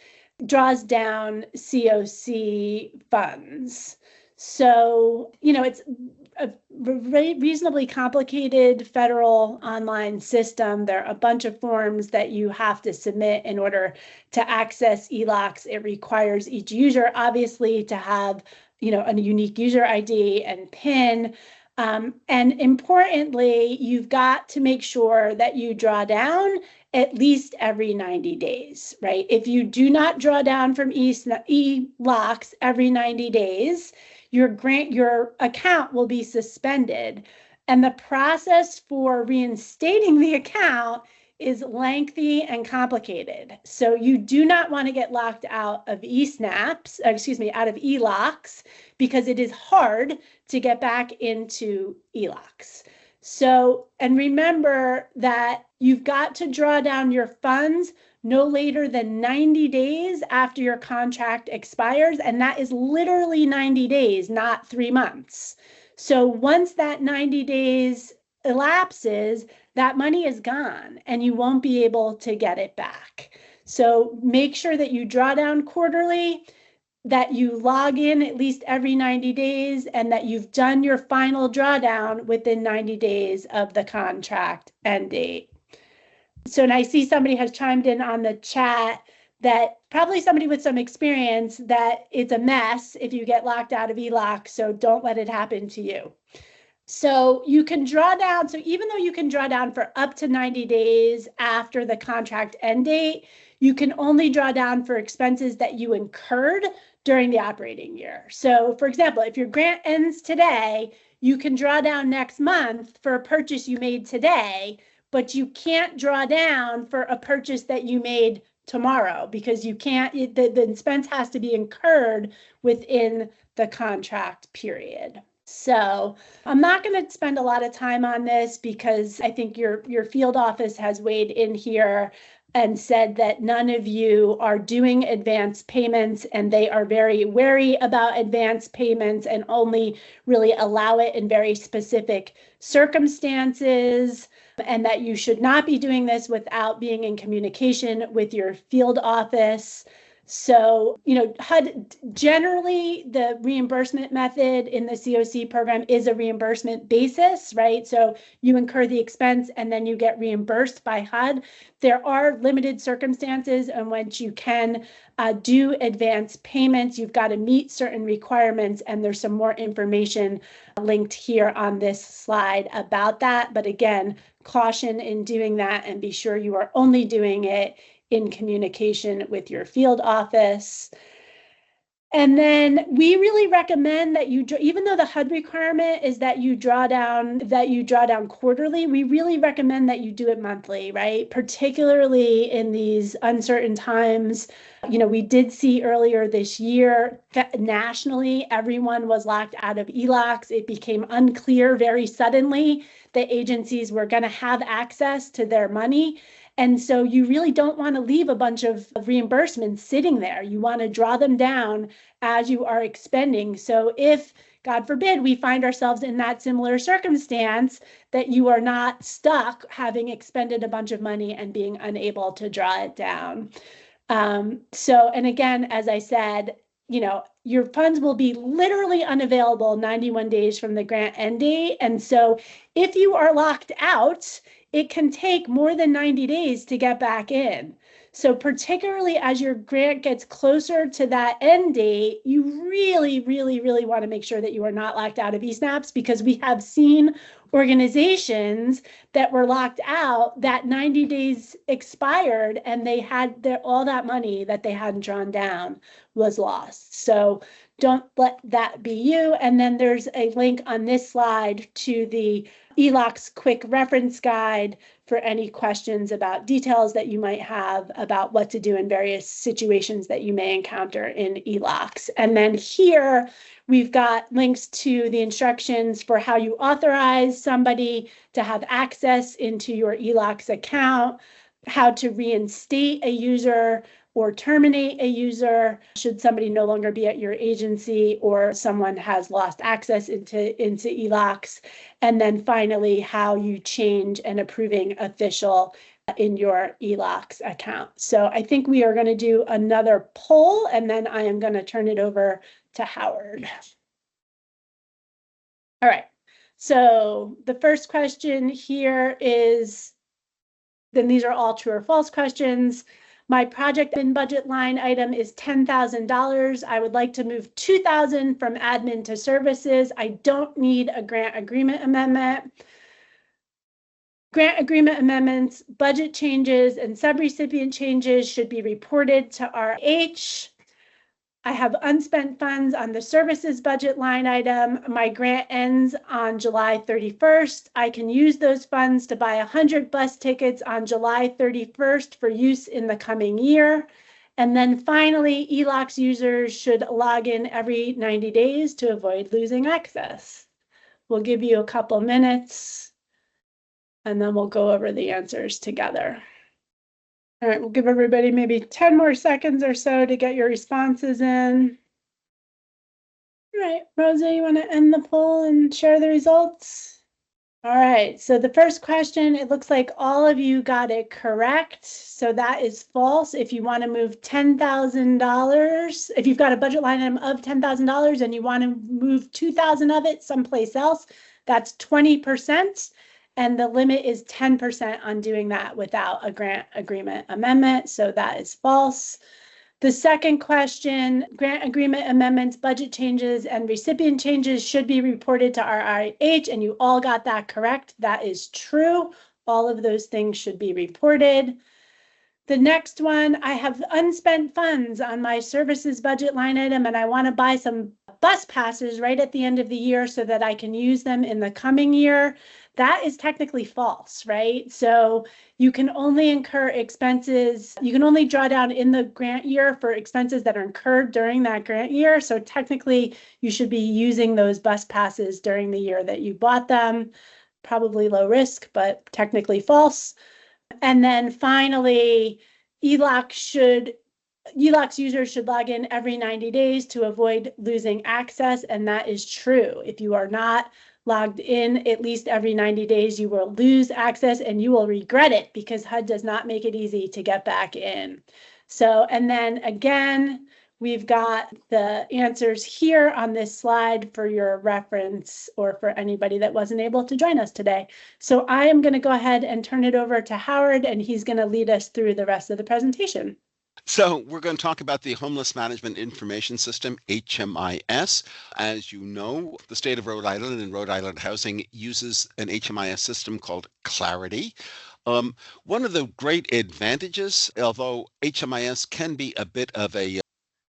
draws down CoC funds. So, it's a reasonably complicated federal online system. There are a bunch of forms that you have to submit in order to access eLOCCS. It requires each user, obviously, to have, a unique user ID and PIN. And importantly, you've got to make sure that you draw down at least every 90 days, right? If you do not draw down from eLOCCS every 90 days, your account will be suspended. And the process for reinstating the account is lengthy and complicated. So you do not want to get locked out of ESnaps, out of eLOCCS, because it is hard to get back into eLOCCS. So, and remember that you've got to draw down your funds no later than 90 days after your contract expires, and that is literally 90 days, not 3 months. So once that 90 days elapses, that money is gone and you won't be able to get it back. So make sure that you draw down quarterly, that you log in at least every 90 days, and that you've done your final drawdown within 90 days of the contract end date. So, and I see somebody has chimed in on the chat that probably somebody with some experience that it's a mess if you get locked out of eLOCCS, so don't let it happen to you. So you can draw down, so even though you can draw down for up to 90 days after the contract end date, you can only draw down for expenses that you incurred during the operating year. So for example, if your grant ends today, you can draw down next month for a purchase you made today, but you can't draw down for a purchase that you made tomorrow, because you can't, the expense has to be incurred within the contract period. So I'm not going to spend a lot of time on this because I think your field office has weighed in here and said that none of you are doing advance payments, and they are very wary about advance payments and only really allow it in very specific circumstances, and that you should not be doing this without being in communication with your field office. So, HUD, generally the reimbursement method in the CoC program is a reimbursement basis, right? So you incur the expense and then you get reimbursed by HUD. There are limited circumstances in which you can do advance payments. You've got to meet certain requirements, and there's some more information linked here on this slide about that. But again, caution in doing that, and be sure you are only doing it in communication with your field office. And then we really recommend that you, even though the HUD requirement is that you draw down quarterly, we really recommend that you do it monthly, right? Particularly in these uncertain times. We did see earlier this year that nationally, everyone was locked out of eLOCCS. It became unclear very suddenly that agencies were going to have access to their money. And so you really don't want to leave a bunch of reimbursements sitting there. You want to draw them down as you are expending. So if, God forbid, we find ourselves in that similar circumstance, that you are not stuck having expended a bunch of money and being unable to draw it down. And again, as I said, your funds will be literally unavailable 91 days from the grant end date. And so if you are locked out, it can take more than 90 days to get back in. So particularly as your grant gets closer to that end date, you really, really, really want to make sure that you are not locked out of ESnaps, because we have seen organizations that were locked out that 90 days expired and they had all that money that they hadn't drawn down was lost. So don't let that be you. And then there's a link on this slide to the eLOCCS quick reference guide for any questions about details that you might have about what to do in various situations that you may encounter in eLOCCS. And then here we've got links to the instructions for how you authorize somebody to have access into your eLOCCS account, how to reinstate a user or terminate a user should somebody no longer be at your agency or someone has lost access into eLOCCS. And then finally, how you change an approving official in your eLOCCS account. So I think we are going to do another poll, and then I am going to turn it over to Howard. All right. So the first question here is, then these are all true or false questions. My project and budget line item is $10,000. I would like to move $2,000 from admin to services. I don't need a grant agreement amendment. Grant agreement amendments, budget changes, and subrecipient changes should be reported to RRH. I have unspent funds on the services budget line item. My grant ends on July 31st. I can use those funds to buy 100 bus tickets on July 31st for use in the coming year. And then finally, eLOCCS users should log in every 90 days to avoid losing access. We'll give you a couple minutes, and then we'll go over the answers together. All right, we'll give everybody maybe 10 more seconds or so to get your responses in. All right, Rosa, you want to end the poll and share the results? All right, so the first question, it looks like all of you got it correct. So that is false. If you want to move $10,000, if you've got a budget line item of $10,000 and you want to move 2,000 of it someplace else, that's 20%. And the limit is 10% on doing that without a grant agreement amendment. So that is false. The second question, grant agreement amendments, budget changes, and recipient changes should be reported to RRH, and you all got that correct. That is true. All of those things should be reported. The next one, I have unspent funds on my services budget line item, and I want to buy some bus passes right at the end of the year so that I can use them in the coming year. That is technically false, right? So you can only incur expenses, you can only draw down in the grant year for expenses that are incurred during that grant year. So technically you should be using those bus passes during the year that you bought them. Probably low risk, but technically false. And then finally, eLOCCS users should log in every 90 days to avoid losing access, and that is true. If you are not logged in at least every 90 days, you will lose access and you will regret it because HUD does not make it easy to get back in. So, and then again, we've got the answers here on this slide for your reference or for anybody that wasn't able to join us today. So I am going to go ahead and turn it over to Howard, and he's going to lead us through the rest of the presentation. So we're going to talk about the Homeless Management Information System, HMIS. As you know, the state of Rhode Island and Rhode Island Housing uses an HMIS system called Clarity. One of the great advantages, although HMIS can be a bit of a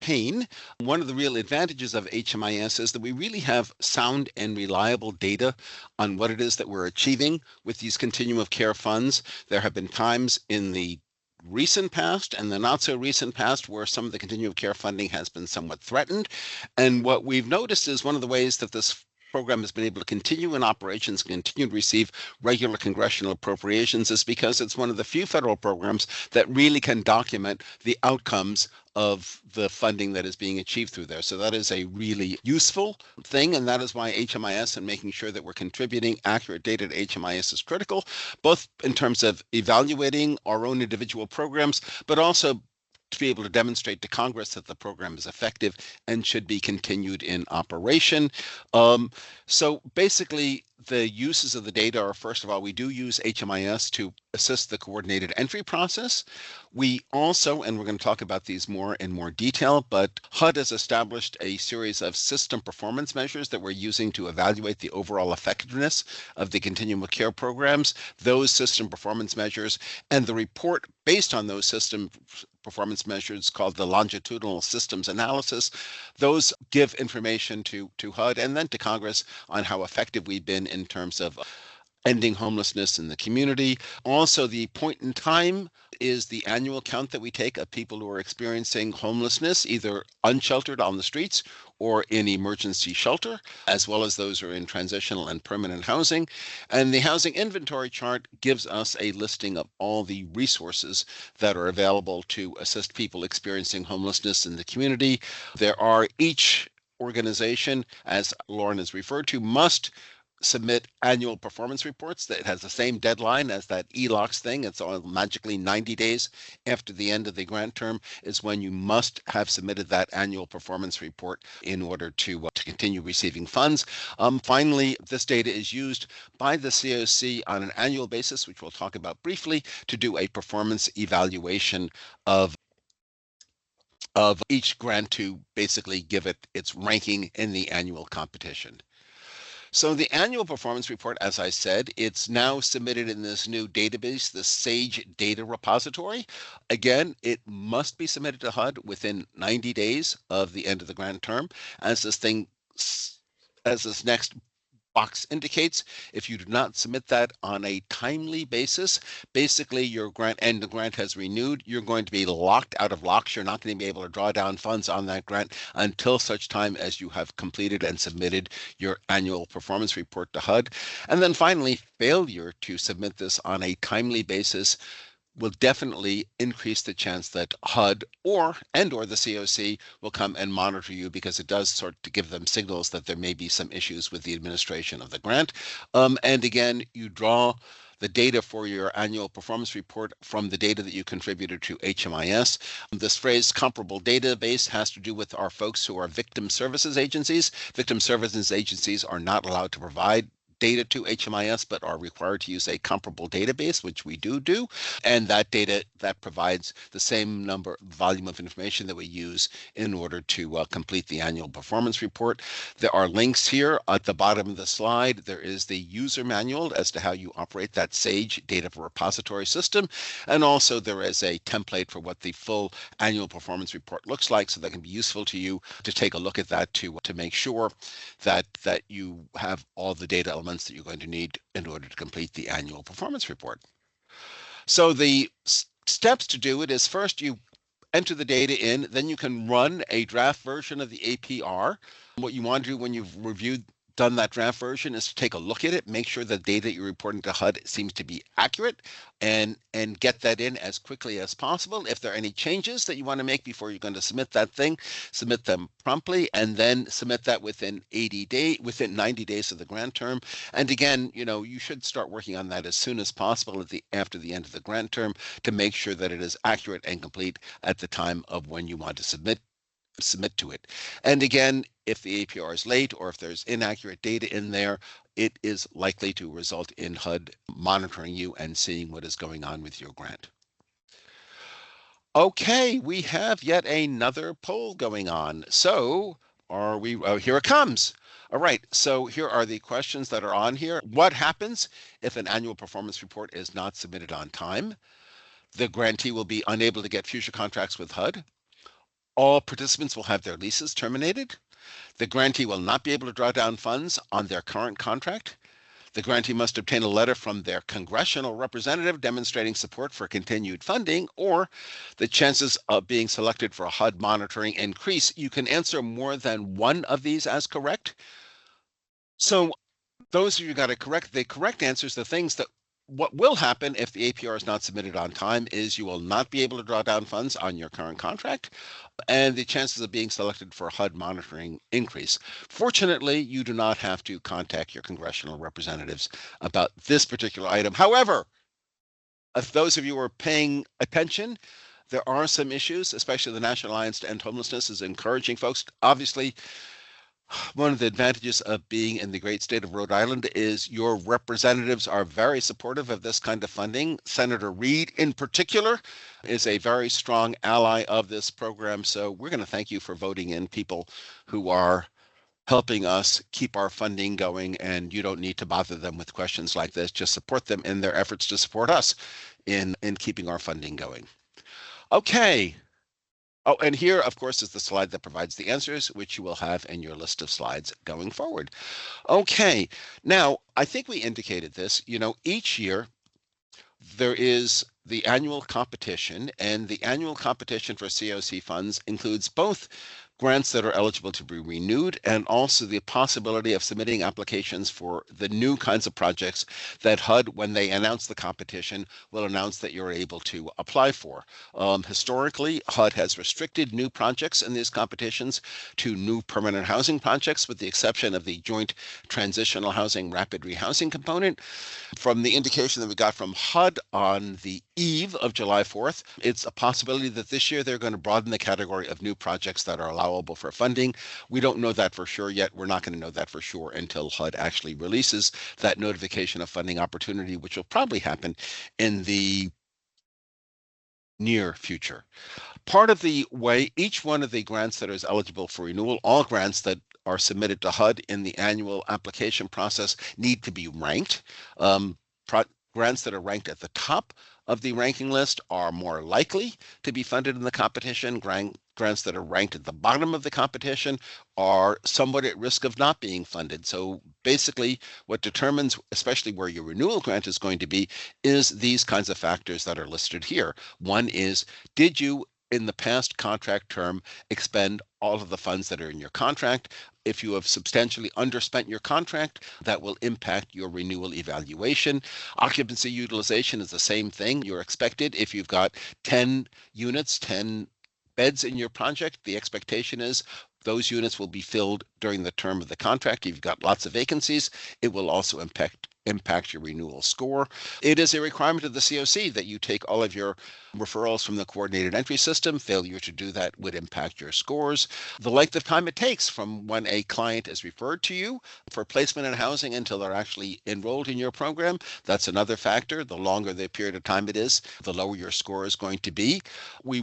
pain, one of the real advantages of HMIS is that we really have sound and reliable data on what it is that we're achieving with these continuum of care funds. There have been times in the recent past and the not so recent past where some of the continuum of care funding has been somewhat threatened. And what we've noticed is one of the ways that this program has been able to continue in operations, continue to receive regular congressional appropriations, is because it's one of the few federal programs that really can document the outcomes of the funding that is being achieved through there. So that is a really useful thing, and that is why HMIS and making sure that we're contributing accurate data to HMIS is critical, both in terms of evaluating our own individual programs, but also to be able to demonstrate to Congress that the program is effective and should be continued in operation. So basically, the uses of the data are, first of all, we do use HMIS to assist the coordinated entry process. We also, and we're going to talk about these more in more detail, but HUD has established a series of system performance measures that we're using to evaluate the overall effectiveness of the continuum of care programs. Those system performance measures and the report based on those system performance measures called the longitudinal systems analysis. Those give information to HUD and then to Congress on how effective we've been in terms of ending homelessness in the community. Also, the point in time is the annual count that we take of people who are experiencing homelessness, either unsheltered on the streets or in emergency shelter, as well as those who are in transitional and permanent housing. And the housing inventory chart gives us a listing of all the resources that are available to assist people experiencing homelessness in the community. There are each organization, as Lauren has referred to, must submit annual performance reports. That has the same deadline as that eLOCCS thing. It's all magically 90 days after the end of the grant term is when you must have submitted that annual performance report in order to continue receiving funds. Finally, this data is used by the CoC on an annual basis, which we'll talk about briefly, to do a performance evaluation of each grant to basically give it its ranking in the annual competition. So the annual performance report, as I said, it's now submitted in this new database, the SAGE data repository. Again, it must be submitted to HUD within 90 days of the end of the grant term. As this next box indicates, if you do not submit that on a timely basis, basically your grant and the grant has renewed, you're going to be locked out of LOCCS. You're not going to be able to draw down funds on that grant until such time as you have completed and submitted your annual performance report to HUD. And then finally, failure to submit this on a timely basis will definitely increase the chance that HUD or the CoC will come and monitor you, because it does sort to give them signals that there may be some issues with the administration of the grant. And again, you draw the data for your annual performance report from the data that you contributed to HMIS. This phrase comparable database has to do with our folks who are victim services agencies. Victim services agencies are not allowed to provide data to HMIS, but are required to use a comparable database, which we do. And that data that provides the same volume of information that we use in order to complete the annual performance report. There are links here at the bottom of the slide. There is the user manual as to how you operate that SAGE data repository system. And also there is a template for what the full annual performance report looks like, so that can be useful to you to take a look at that to make sure that you have all the data elements that you're going to need in order to complete the annual performance report. So the steps to do it is, first you enter the data in, then you can run a draft version of the APR. What you want to do when you've done that draft version is to take a look at it, make sure the data you're reporting to HUD seems to be accurate, and get that in as quickly as possible. If there are any changes that you want to make before you're going to submit that thing, submit them promptly, and then submit that within 90 days of the grant term. And again, you should start working on that as soon as possible after the end of the grant term, to make sure that it is accurate and complete at the time of when you want to submit to it. And again, if the APR is late or if there's inaccurate data in there, it is likely to result in HUD monitoring you and seeing what is going on with your grant. Okay, we have yet another poll going on. So here it comes. All right, so here are the questions that are on here. What happens if an annual performance report is not submitted on time? The grantee will be unable to get future contracts with HUD. All participants will have their leases terminated. The grantee will not be able to draw down funds on their current contract. The grantee must obtain a letter from their congressional representative demonstrating support for continued funding, or the chances of being selected for HUD monitoring increase. You can answer more than one of these as correct. So those of you got it correct. The correct answers, the things that what will happen if the APR is not submitted on time, is you will not be able to draw down funds on your current contract, and the chances of being selected for HUD monitoring increase. Fortunately, you do not have to contact your congressional representatives about this particular item. However, if those of you are paying attention, there are some issues, especially the National Alliance to End Homelessness is encouraging folks. Obviously, one of the advantages of being in the great state of Rhode Island is your representatives are very supportive of this kind of funding. Senator Reed, in particular, is a very strong ally of this program. So we're going to thank you for voting in people who are helping us keep our funding going, and you don't need to bother them with questions like this. Just support them in their efforts to support us in keeping our funding going. Okay. Oh, and here, of course, is the slide that provides the answers, which you will have in your list of slides going forward. Okay, now I think we indicated this, each year there is the annual competition, and the annual competition for CoC funds includes both grants that are eligible to be renewed and also the possibility of submitting applications for the new kinds of projects that HUD, when they announce the competition, will announce that you're able to apply for. Historically, HUD has restricted new projects in these competitions to new permanent housing projects, with the exception of the joint transitional housing rapid rehousing component. From the indication that we got from HUD on the eve of July 4th, it's a possibility that this year they're going to broaden the category of new projects that are allowable for funding. We don't know that for sure yet. We're not going to know that for sure until HUD actually releases that notification of funding opportunity, which will probably happen in the near future. Part of the way each one of the grants that is eligible for renewal, all grants that are submitted to HUD in the annual application process need to be ranked. Grants that are ranked at the top of the ranking list are more likely to be funded in the competition. Grants that are ranked at the bottom of the competition are somewhat at risk of not being funded. So basically, what determines, especially where your renewal grant is going to be, is these kinds of factors that are listed here. One is, did you in the past contract term expend all of the funds that are in your contract? If you have substantially underspent your contract, that will impact your renewal evaluation. Occupancy utilization is the same thing. You're expected, if you've got 10 units, 10 beds in your project, the expectation is those units will be filled during the term of the contract. If you've got lots of vacancies, it will also impact your renewal score. It is a requirement of the CoC that you take all of your referrals from the coordinated entry system. Failure to do that would impact your scores. The length of time it takes from when a client is referred to you for placement in housing until they're actually enrolled in your program, that's another factor. The longer the period of time it is, the lower your score is going to be. We're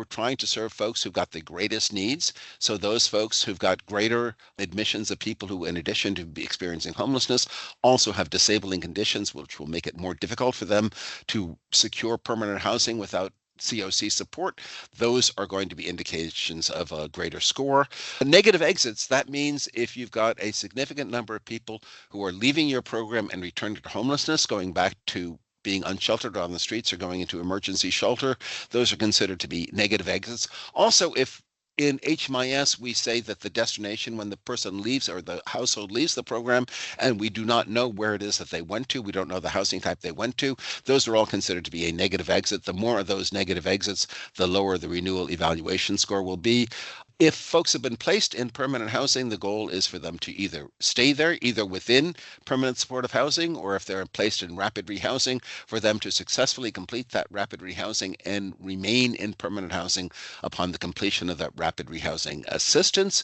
trying to serve folks who've got the greatest needs. So those folks who've got greater admissions of people who, in addition to be experiencing homelessness, also have disabling conditions, which will make it more difficult for them to secure permanent housing without CoC support, those are going to be indications of a greater score. Negative exits, that means if you've got a significant number of people who are leaving your program and returning to homelessness, going back to being unsheltered on the streets or going into emergency shelter, those are considered to be negative exits. Also, if in HMIS, we say that the destination when the person leaves or the household leaves the program and we do not know where it is that they went to, we don't know the housing type they went to, those are all considered to be a negative exit. The more of those negative exits, the lower the renewal evaluation score will be. If folks have been placed in permanent housing, the goal is for them to either stay there, either within permanent supportive housing, or if they're placed in rapid rehousing, for them to successfully complete that rapid rehousing and remain in permanent housing upon the completion of that rapid rehousing assistance.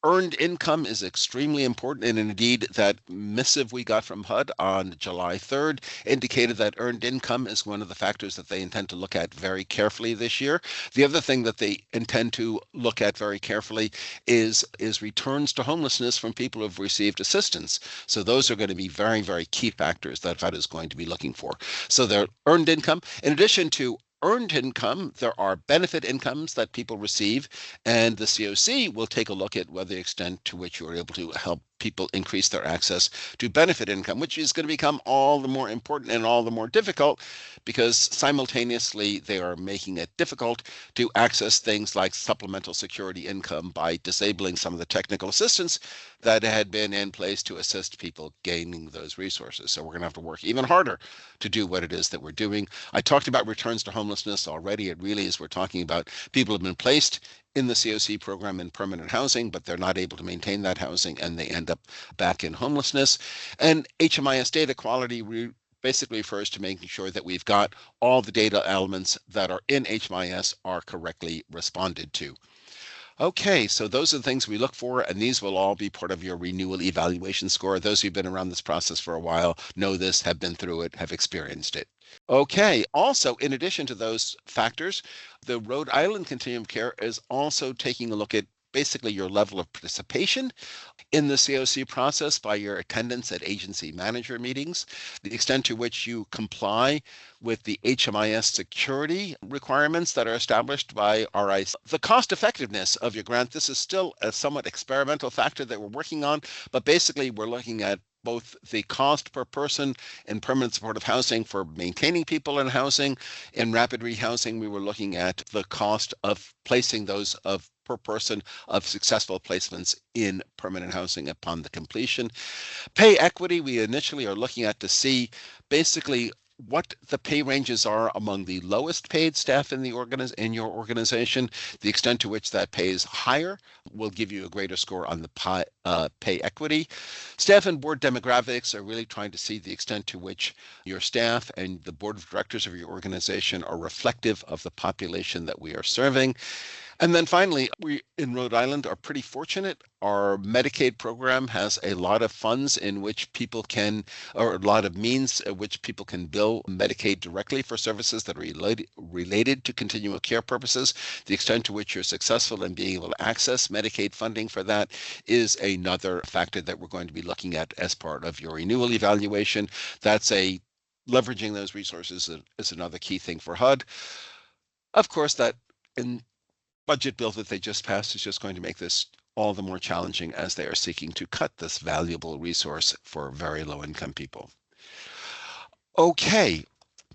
Earned income is extremely important, and indeed that missive we got from HUD on July 3rd indicated that earned income is one of the factors that they intend to look at very carefully this year. The other thing that they intend to look at very carefully is returns to homelessness from people who have received assistance. So those are going to be very, very key factors that HUD is going to be looking for. So their earned income, in addition to earned income, there are benefit incomes that people receive, and the CoC will take a look at the extent to which you are able to help people increase their access to benefit income, which is going to become all the more important and all the more difficult because simultaneously they are making it difficult to access things like supplemental security income by disabling some of the technical assistance that had been in place to assist people gaining those resources. So we're going to have to work even harder to do what it is that we're doing. I talked about returns to homelessness already. It really is, we're talking about people who have been placed in the CoC program in permanent housing, but they're not able to maintain that housing and they end up back in homelessness. And HMIS data quality basically refers to making sure that we've got all the data elements that are in HMIS are correctly responded to. Okay, so those are the things we look for, and these will all be part of your renewal evaluation score. Those who've been around this process for a while know this, have been through it, have experienced it. Okay, also, in addition to those factors, the Rhode Island Continuum of Care is also taking a look at basically your level of participation in the CoC process by your attendance at agency manager meetings, the extent to which you comply with the HMIS security requirements that are established by RICoC. The cost effectiveness of your grant, this is still a somewhat experimental factor that we're working on, but basically we're looking at both the cost per person in permanent supportive housing for maintaining people in housing. In rapid rehousing, we were looking at the cost of placing those of per person of successful placements in permanent housing upon the completion. Pay equity, we initially are looking at to see basically what the pay ranges are among the lowest paid staff in your organization. The extent to which that pay is higher will give you a greater score on the pay equity. Staff and board demographics are really trying to see the extent to which your staff and the board of directors of your organization are reflective of the population that we are serving. And then finally, we in Rhode Island are pretty fortunate. Our Medicaid program has a lot of funds in which people can, or a lot of means at which people can bill Medicaid directly for services that are related to continual care purposes. The extent to which you're successful in being able to access Medicaid funding for that is another factor that we're going to be looking at as part of your renewal evaluation. Leveraging those resources is another key thing for HUD. Of course, that in budget bill that they just passed is just going to make this all the more challenging as they are seeking to cut this valuable resource for very low income people. Okay,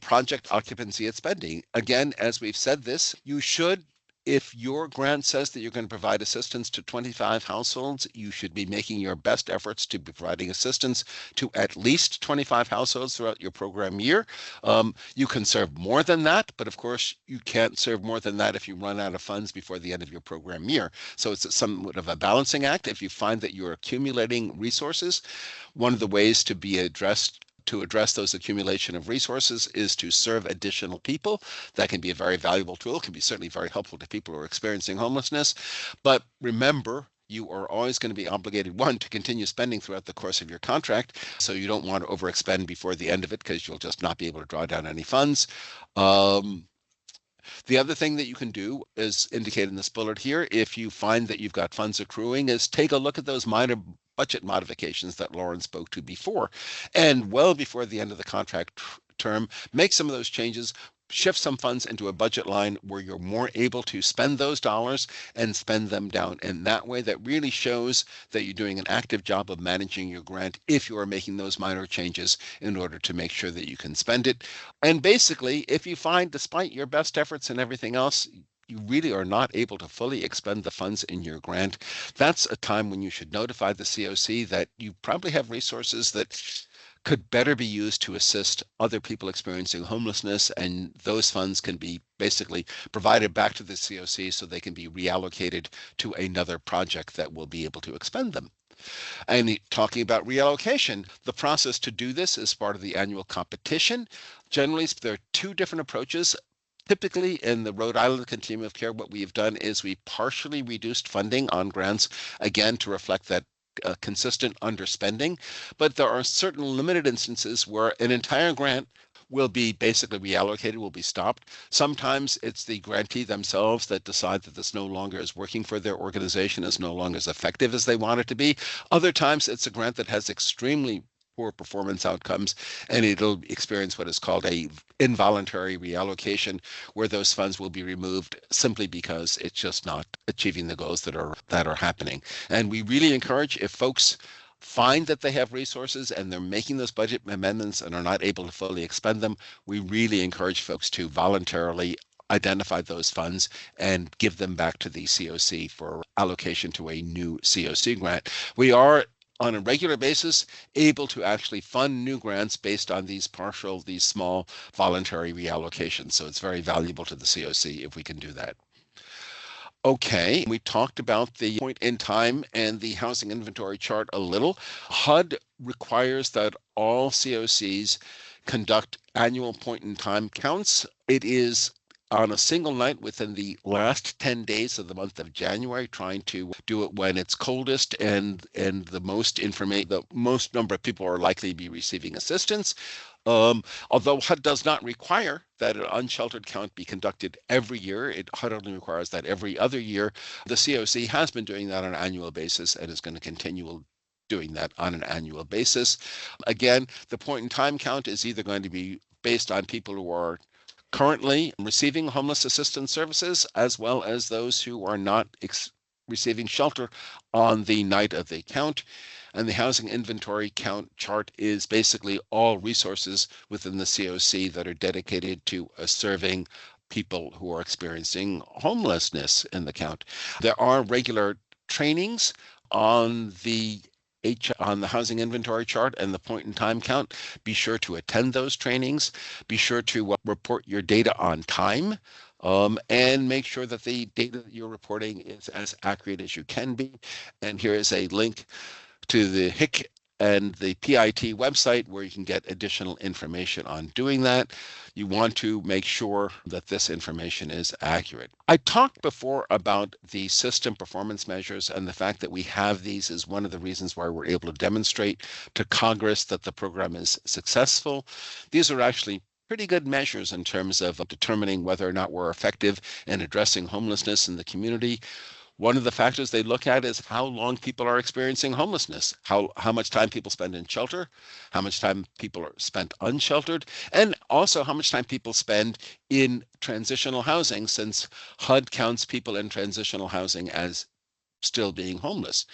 project occupancy and spending. Again, as we've said this, you should, if your grant says that you're going to provide assistance to 25 households, you should be making your best efforts to be providing assistance to at least 25 households throughout your program year. You can serve more than that, but of course you can't serve more than that if you run out of funds before the end of your program year. So it's somewhat of a balancing act. If you find that you're accumulating resources, one of the ways to address those accumulation of resources is to serve additional people. That can be a very valuable tool, can be certainly very helpful to people who are experiencing homelessness. But remember, you are always going to be obligated, one, to continue spending throughout the course of your contract. So you don't want to overexpend before the end of it because you'll just not be able to draw down any funds. The other thing that you can do is indicated in this bullet here, if you find that you've got funds accruing, is take a look at those minor budget modifications that Lauren spoke to before. And well before the end of the contract term, make some of those changes, shift some funds into a budget line where you're more able to spend those dollars and spend them down. And that way, that really shows that you're doing an active job of managing your grant if you are making those minor changes in order to make sure that you can spend it. And basically, if you find, despite your best efforts and everything else, you really are not able to fully expend the funds in your grant, that's a time when you should notify the CoC that you probably have resources that could better be used to assist other people experiencing homelessness, and those funds can be basically provided back to the CoC so they can be reallocated to another project that will be able to expend them. And talking about reallocation, the process to do this is part of the annual competition. Generally, there are two different approaches. Typically, in the Rhode Island Continuum of Care, what we have done is we partially reduced funding on grants, again, to reflect that consistent underspending. But there are certain limited instances where an entire grant will be basically reallocated, will be stopped. Sometimes it's the grantee themselves that decide that this no longer is working for their organization, is no longer as effective as they want it to be. Other times it's a grant that has extremely poor performance outcomes, and it'll experience what is called a involuntary reallocation, where those funds will be removed simply because it's just not achieving the goals that are happening. And we really encourage, if folks find that they have resources and they're making those budget amendments and are not able to fully expend them, we really encourage folks to voluntarily identify those funds and give them back to the CoC for allocation to a new CoC grant. We are on a regular basis able to actually fund new grants based on these small voluntary reallocations. So it's very valuable to the CoC if we can do that. Okay, we talked about the point in time and the housing inventory chart a little. HUD requires that all CoCs conduct annual point in time counts. It is on a single night within the last 10 days of the month of January, trying to do it when it's coldest and the most number of people are likely to be receiving assistance. Although HUD does not require that an unsheltered count be conducted every year, HUD only requires that every other year. The CoC has been doing that on an annual basis and is going to continue doing that on an annual basis. Again, the point in time count is either going to be based on people who are currently receiving homeless assistance services, as well as those who are not receiving shelter on the night of the count. And the housing inventory count chart is basically all resources within the CoC that are dedicated to serving people who are experiencing homelessness in the count. There are regular trainings on the housing inventory chart and the point in time count. Be sure to attend those trainings. Be sure to report your data on time. And make sure that the data that you're reporting is as accurate as you can be. And here is a link to the HIC and the PIT website where you can get additional information on doing that. You want to make sure that this information is accurate. I talked before about the system performance measures, and the fact that we have these is one of the reasons why we're able to demonstrate to Congress that the program is successful. These are actually pretty good measures in terms of determining whether or not we're effective in addressing homelessness in the community. One of the factors they look at is how long people are experiencing homelessness, how much time people spend in shelter, how much time people are spent unsheltered, and also how much time people spend in transitional housing, since HUD counts people in transitional housing as still being homeless.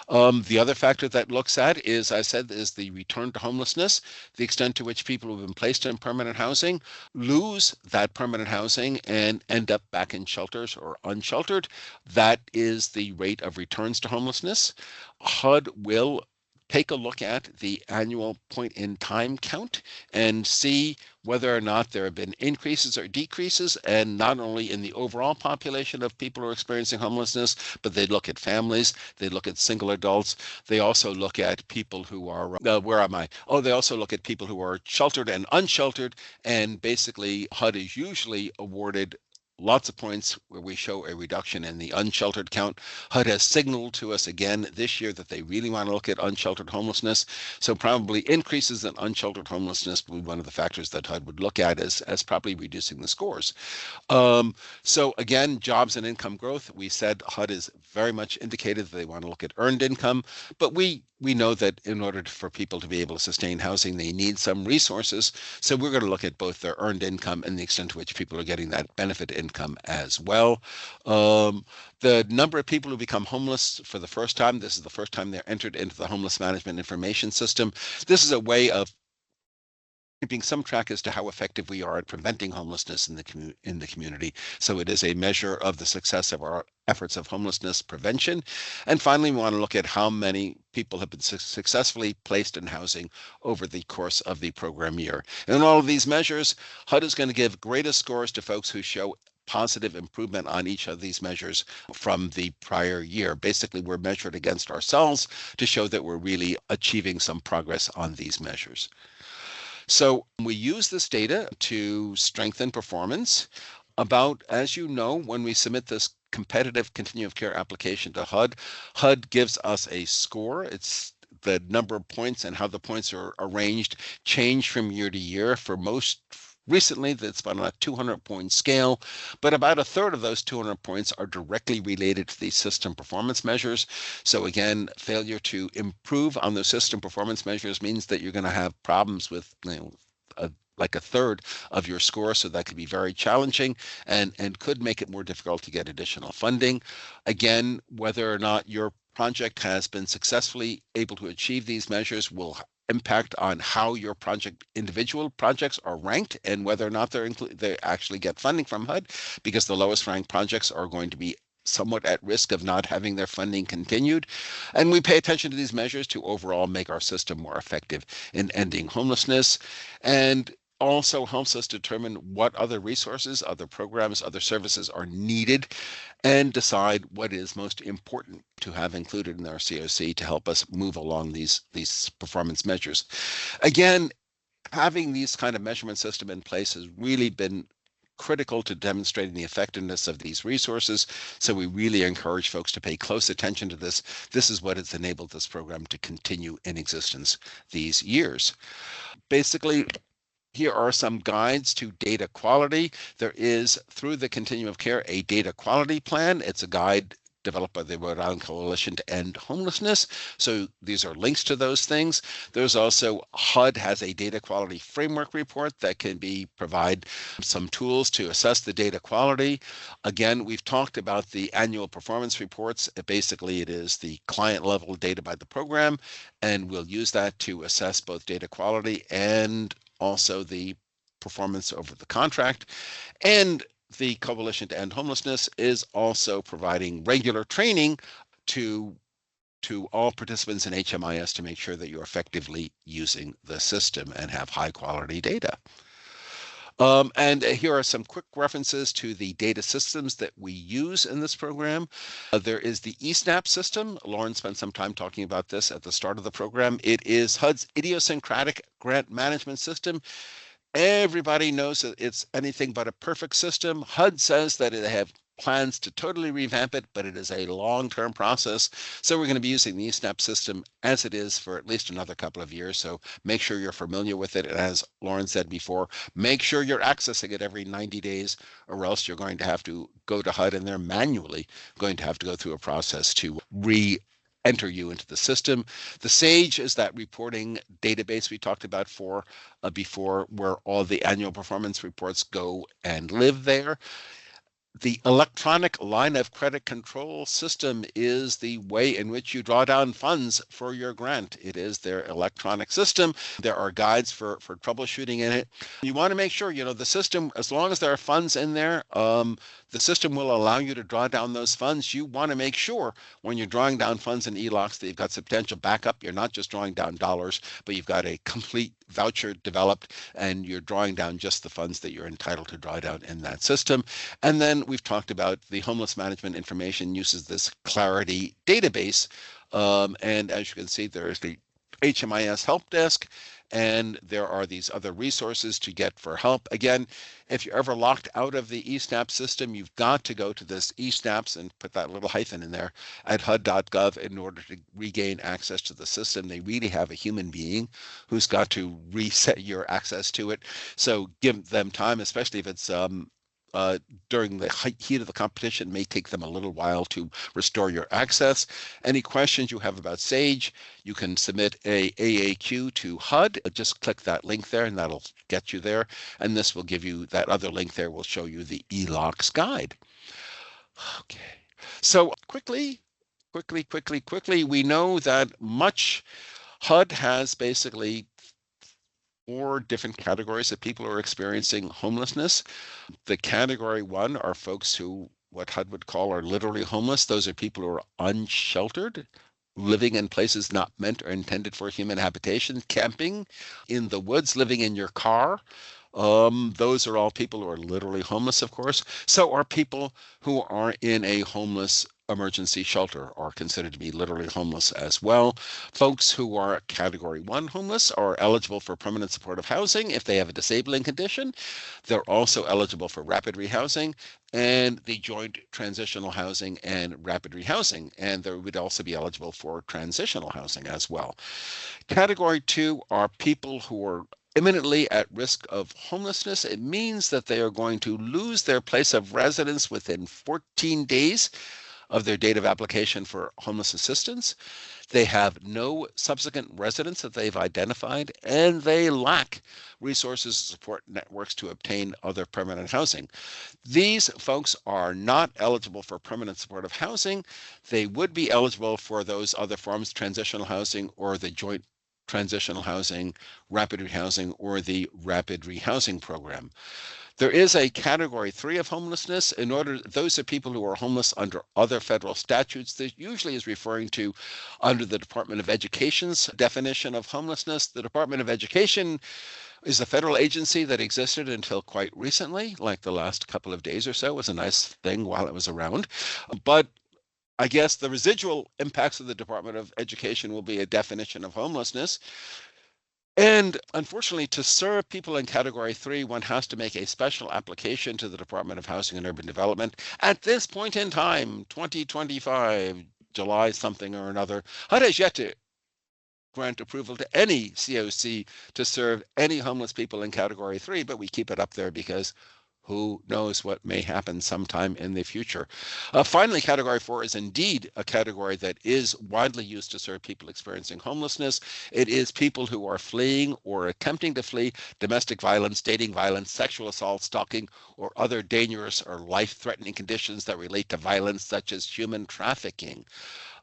The other factor that looks at is, I said, is the return to homelessness, the extent to which people who've been placed in permanent housing lose that permanent housing and end up back in shelters or unsheltered. That is the rate of returns to homelessness. HUD will take a look at the annual point in time count and see whether or not there have been increases or decreases, and not only in the overall population of people who are experiencing homelessness, but they look at families, they look at single adults, they also look at people who are, they also look at people who are sheltered and unsheltered, and basically HUD is usually awarded lots of points where we show a reduction in the unsheltered count. HUD has signaled to us again this year that they really want to look at unsheltered homelessness. So probably increases in unsheltered homelessness will be one of the factors that HUD would look at as probably reducing the scores. So again, jobs and income growth, we said HUD is very much indicated that they want to look at earned income, but we know that in order for people to be able to sustain housing, they need some resources. So we're going to look at both their earned income and the extent to which people are getting that benefit income as well. The number of people who become homeless for the first time, this is the first time they're entered into the Homeless Management Information System. This is a way of keeping some track as to how effective we are at preventing homelessness in the community. So it is a measure of the success of our efforts of homelessness prevention. And finally, we want to look at how many people have been successfully placed in housing over the course of the program year. And in all of these measures, HUD is going to give greatest scores to folks who show positive improvement on each of these measures from the prior year. Basically, we're measured against ourselves to show that we're really achieving some progress on these measures. So we use this data to strengthen performance. As you know, when we submit this competitive continuum of care application to HUD, HUD gives us a score. It's the number of points and how the points are arranged change from year to year. For most recently, that's been on a 200-point scale, but about a third of those 200 points are directly related to these system performance measures. So again, failure to improve on those system performance measures means that you're going to have problems with, like a third of your score. So that could be very challenging and could make it more difficult to get additional funding. Again, whether or not your project has been successfully able to achieve these measures will impact on how your individual projects are ranked and whether or not they actually get funding from HUD, because the lowest ranked projects are going to be somewhat at risk of not having their funding continued. And we pay attention to these measures to overall make our system more effective in ending homelessness, and also helps us determine what other resources, other programs, other services are needed, and decide what is most important to have included in our CoC to help us move along these performance measures. Again, having these kind of measurement system in place has really been critical to demonstrating the effectiveness of these resources. So we really encourage folks to pay close attention to this. This is what has enabled this program to continue in existence these years. Basically, here are some guides to data quality. There is, through the Continuum of Care, a data quality plan. It's a guide developed by the Rhode Island Coalition to End Homelessness. So these are links to those things. There's also, HUD has a data quality framework report that can provide some tools to assess the data quality. Again, we've talked about the annual performance reports. Basically, it is the client level data by the program, and we'll use that to assess both data quality and also the performance over the contract. And the Coalition to End Homelessness is also providing regular training to all participants in HMIS to make sure that you're effectively using the system and have high quality data. And here are some quick references to the data systems that we use in this program. There is the ESnaps system. Lauren spent some time talking about this at the start of the program. It is HUD's idiosyncratic grant management system. Everybody knows that it's anything but a perfect system. HUD says that they have plans to totally revamp it, but it is a long-term process. So we're going to be using the ESnaps system as it is for at least another couple of years. So make sure you're familiar with it. And as Lauren said before, make sure you're accessing it every 90 days, or else you're going to have to go to HUD and they're manually going to have to go through a process to enter you into the system. The SAGE is that reporting database we talked about before, where all the annual performance reports go and live there. The electronic line of credit control system is the way in which you draw down funds for your grant. It is their electronic system. There are guides for troubleshooting in it. You want to make sure, the system, as long as there are funds in there, the system will allow you to draw down those funds. You want to make sure when you're drawing down funds in eLOCCS that you've got substantial backup. You're not just drawing down dollars, but you've got a complete voucher developed and you're drawing down just the funds that you're entitled to draw down in that system. And then we've talked about the homeless management information uses this Clarity database. And as you can see, there is the HMIS help desk, and there are these other resources to get for help. Again, if you're ever locked out of the ESnaps system, you've got to go to this ESnaps and put that little hyphen in there at HUD.gov in order to regain access to the system. They really have a human being who's got to reset your access to it. So give them time, especially if it's during the heat of the competition. It may take them a little while to restore your access. Any questions you have about SAGE, you can submit a AAQ to HUD. Just click that link there and that'll get you there. And this will give you, that other link there will show you the eLOCCS guide. Okay, so quickly, we know that HUD has basically 4 different categories of people who are experiencing homelessness. The category 1 are folks who, what HUD would call, are literally homeless. Those are people who are unsheltered, living in places not meant or intended for human habitation, camping in the woods, living in your car. Those are all people who are literally homeless, of course. So are people who are in a homeless emergency shelter are considered to be literally homeless as well. Folks who are category 1 homeless are eligible for permanent supportive housing if they have a disabling condition. They're also eligible for rapid rehousing and the joint transitional housing and rapid rehousing. And they would also be eligible for transitional housing as well. Category 2 are people who are imminently at risk of homelessness. It means that they are going to lose their place of residence within 14 days of their date of application for homeless assistance. They have no subsequent residence that they've identified, and they lack resources and support networks to obtain other permanent housing. These folks are not eligible for permanent supportive housing. They would be eligible for those other forms, transitional housing or the joint transitional housing, rapid rehousing, or the rapid rehousing program. There is a category 3 of homelessness. Those are people who are homeless under other federal statutes. That usually is referring to under the Department of Education's definition of homelessness. The Department of Education is a federal agency that existed until quite recently, like the last couple of days or so. It was a nice thing while it was around. But I guess the residual impacts of the Department of Education will be a definition of homelessness. And unfortunately, to serve people in Category 3, one has to make a special application to the Department of Housing and Urban Development. At this point in time, 2025, July something or another, HUD has yet to grant approval to any CoC to serve any homeless people in Category 3, but we keep it up there because who knows what may happen sometime in the future. Finally, Category 4 is indeed a category that is widely used to serve people experiencing homelessness. It is people who are fleeing or attempting to flee domestic violence, dating violence, sexual assault, stalking, or other dangerous or life-threatening conditions that relate to violence, such as human trafficking.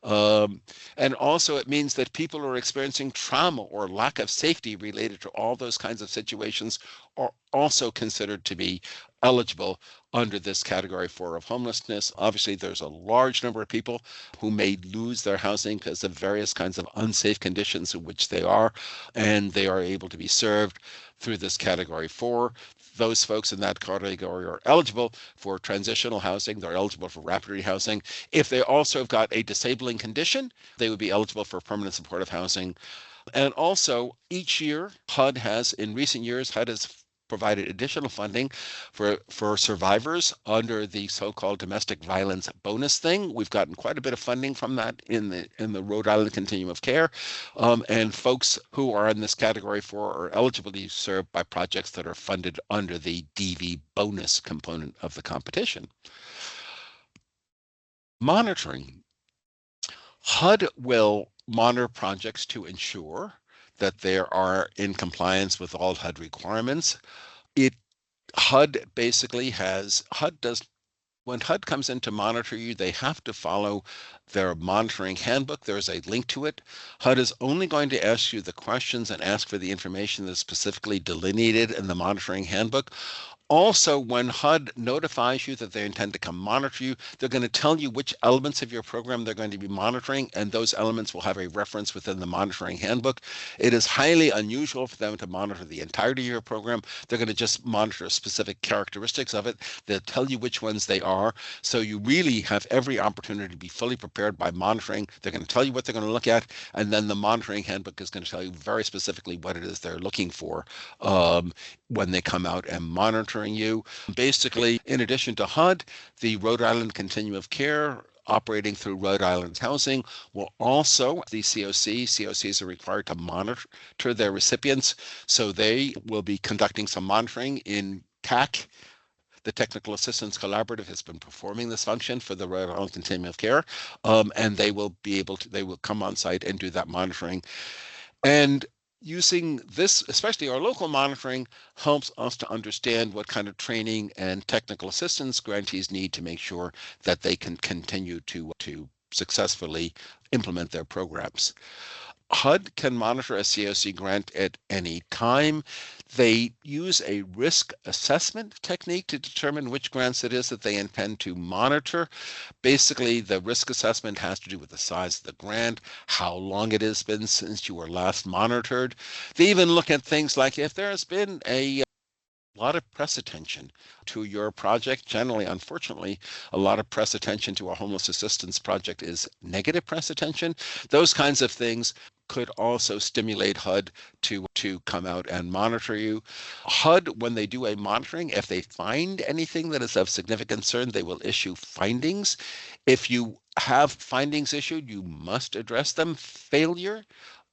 And also it means that people who are experiencing trauma or lack of safety related to all those kinds of situations are also considered to be eligible under this Category 4 of homelessness. Obviously, there's a large number of people who may lose their housing because of various kinds of unsafe conditions in which they are, and they are able to be served through this Category 4. Those folks in that category are eligible for transitional housing. They're eligible for rapid rehousing. If they also have got a disabling condition, they would be eligible for permanent supportive housing. And also, each year, in recent years, HUD has provided additional funding for survivors under the so-called domestic violence bonus thing. We've gotten quite a bit of funding from that in the Rhode Island Continuum of Care, and folks who are in this Category 4 are eligible to be served by projects that are funded under the DV bonus component of the competition. Monitoring. HUD will monitor projects to ensure that they are in compliance with all HUD requirements. HUD does, when HUD comes in to monitor you, they have to follow their monitoring handbook. There's a link to it. HUD is only going to ask you the questions and ask for the information that's specifically delineated in the monitoring handbook. Also, when HUD notifies you that they intend to come monitor you, they're going to tell you which elements of your program they're going to be monitoring, and those elements will have a reference within the monitoring handbook. It is highly unusual for them to monitor the entirety of your program. They're going to just monitor specific characteristics of it. They'll tell you which ones they are. So you really have every opportunity to be fully prepared by monitoring. They're going to tell you what they're going to look at, and then the monitoring handbook is going to tell you very specifically what it is they're looking for when they come out and monitor you. Basically, in addition to HUD, the Rhode Island Continuum of Care operating through Rhode Island Housing will also, the CoCs are required to monitor their recipients. So they will be conducting some monitoring in TAC. The Technical Assistance Collaborative has been performing this function for the Rhode Island Continuum of Care, and they will come on site and do that monitoring. And using this, especially our local monitoring, helps us to understand what kind of training and technical assistance grantees need to make sure that they can continue to successfully implement their programs. HUD can monitor a CoC grant at any time. They use a risk assessment technique to determine which grants it is that they intend to monitor. Basically, the risk assessment has to do with the size of the grant, how long it has been since you were last monitored. They even look at things like if there has been a lot of press attention to your project. Generally, unfortunately, a lot of press attention to a homeless assistance project is negative press attention. Those kinds of things could also stimulate HUD to come out and monitor you. HUD, when they do a monitoring, if they find anything that is of significant concern, they will issue findings. If you have findings issued, you must address them. Failure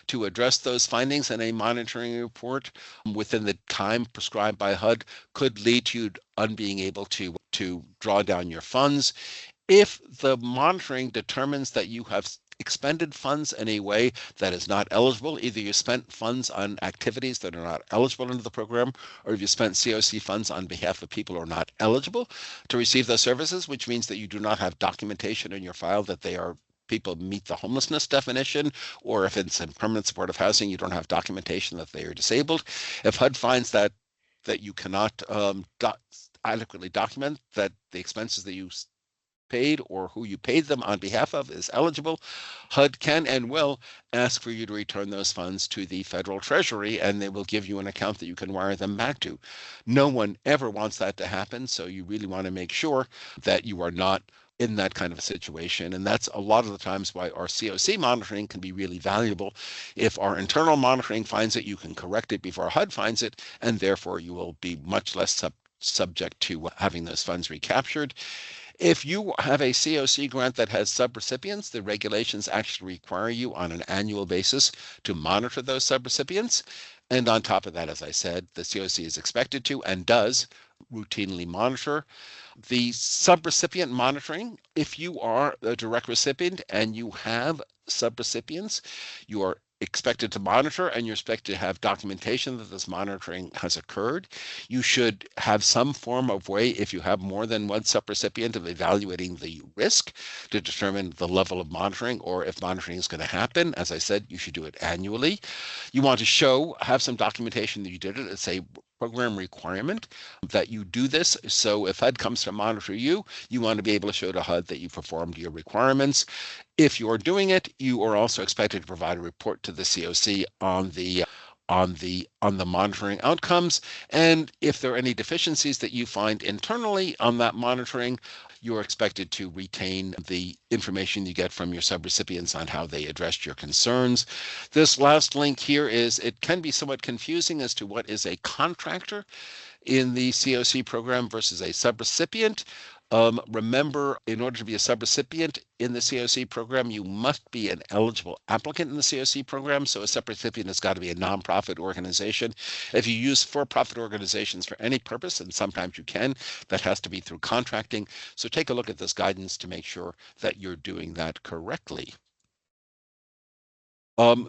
to address those findings in a monitoring report within the time prescribed by HUD could lead to you being able to draw down your funds. If the monitoring determines that you have expended funds in a way that is not eligible, either you spent funds on activities that are not eligible under the program, or if you spent CoC funds on behalf of people who are not eligible to receive those services, which means that you do not have documentation in your file that people meet the homelessness definition, or if it's in permanent supportive housing, you don't have documentation that they are disabled. If HUD finds that you cannot adequately document that the expenses that you paid or who you paid them on behalf of is eligible, HUD can and will ask for you to return those funds to the federal treasury, and they will give you an account that you can wire them back to. No one ever wants that to happen, so you really want to make sure that you are not in that kind of a situation. And that's a lot of the times why our CoC monitoring can be really valuable. If our internal monitoring finds it, you can correct it before HUD finds it, and therefore you will be much less subject to having those funds recaptured. If you have a CoC grant that has subrecipients, the regulations actually require you on an annual basis to monitor those subrecipients. And on top of that, as I said, the CoC is expected to and does routinely monitor the subrecipient monitoring. If you are a direct recipient and you have subrecipients, you are expected to monitor and you're expected to have documentation that this monitoring has occurred. You should have some form of way, if you have more than one subrecipient, of evaluating the risk to determine the level of monitoring, or if monitoring is going to happen. As I said, you should do it annually. You want to have some documentation that you did it. It's a program requirement that you do this. So if HUD comes to monitor you, you want to be able to show to HUD that you performed your requirements. If you're doing it, you are also expected to provide a report to the CoC on the monitoring outcomes. And if there are any deficiencies that you find internally on that monitoring, you are expected to retain the information you get from your subrecipients on how they addressed your concerns. This last link here it can be somewhat confusing as to what is a contractor in the CoC program versus a subrecipient. Remember, in order to be a subrecipient in the CoC program, you must be an eligible applicant in the CoC program. So a subrecipient has got to be a nonprofit organization. If you use for-profit organizations for any purpose, and sometimes you can, that has to be through contracting. So take a look at this guidance to make sure that you're doing that correctly.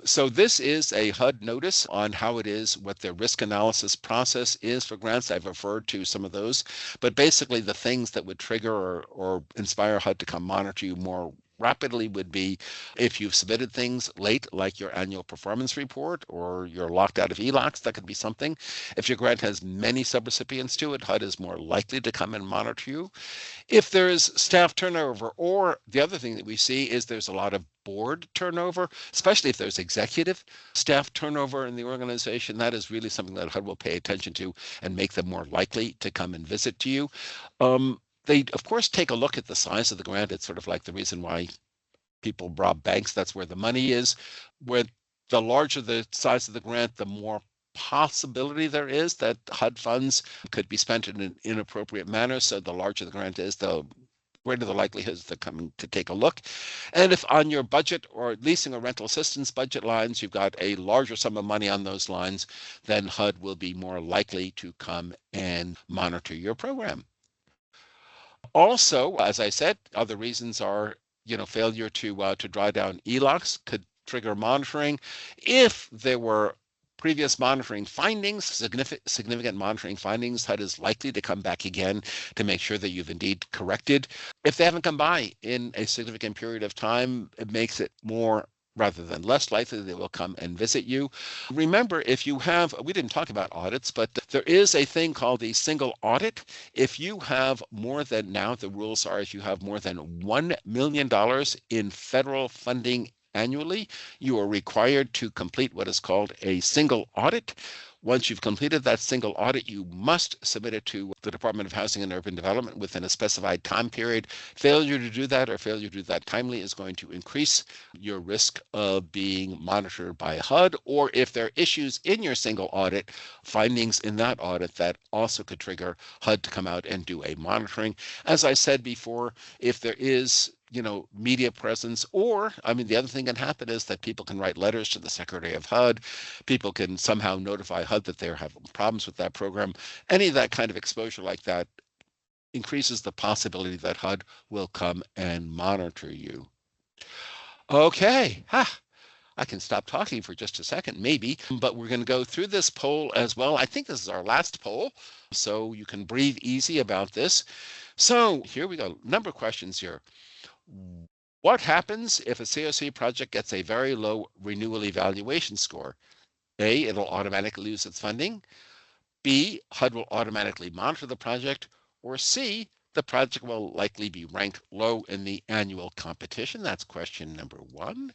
So this is a HUD notice on how it is, what their risk analysis process is for grants. I've referred to some of those, but basically the things that would trigger or inspire HUD to come monitor you more rapidly would be if you've submitted things late, like your annual performance report, or you're locked out of eLOCCS, that could be something. If your grant has many subrecipients to it, HUD is more likely to come and monitor you. If there's staff turnover, or the other thing that we see is there's a lot of board turnover, especially if there's executive staff turnover in the organization, that is really something that HUD will pay attention to and make them more likely to come and visit to you. They, of course, take a look at the size of the grant. It's sort of like the reason why people rob banks. That's where the money is. Where the larger the size of the grant, the more possibility there is that HUD funds could be spent in an inappropriate manner. So the larger the grant is, the greater the likelihood is they're coming to take a look. And if on your budget or leasing or rental assistance budget lines, you've got a larger sum of money on those lines, then HUD will be more likely to come and monitor your program. Also, as I said, other reasons are, failure to draw down eLOCCS could trigger monitoring. If there were previous monitoring findings, significant monitoring findings, HUD is likely to come back again to make sure that you've indeed corrected. If they haven't come by in a significant period of time, it makes it more rather than less likely they will come and visit you. Remember, if you have, we didn't talk about audits, but there is a thing called the single audit. If you have more than, now the rules are, if you have more than $1 million in federal funding annually, you are required to complete what is called a single audit. Once you've completed that single audit, you must submit it to the Department of Housing and Urban Development within a specified time period. Failure to do that, or failure to do that timely, is going to increase your risk of being monitored by HUD. Or if there are issues in your single audit, findings in that audit, that also could trigger HUD to come out and do a monitoring. As I said before, if there is media presence, or, the other thing can happen is that people can write letters to the Secretary of HUD. People can somehow notify HUD that they're having problems with that program. Any of that kind of exposure like that increases the possibility that HUD will come and monitor you. Okay. I can stop talking for just a second, maybe, but we're going to go through this poll as well. I think this is our last poll, so you can breathe easy about this. So here we go. Number of questions here. What happens if a CoC project gets a very low renewal evaluation score? A, it'll automatically lose its funding. B, HUD will automatically monitor the project. Or C, the project will likely be ranked low in the annual competition. That's question number 1.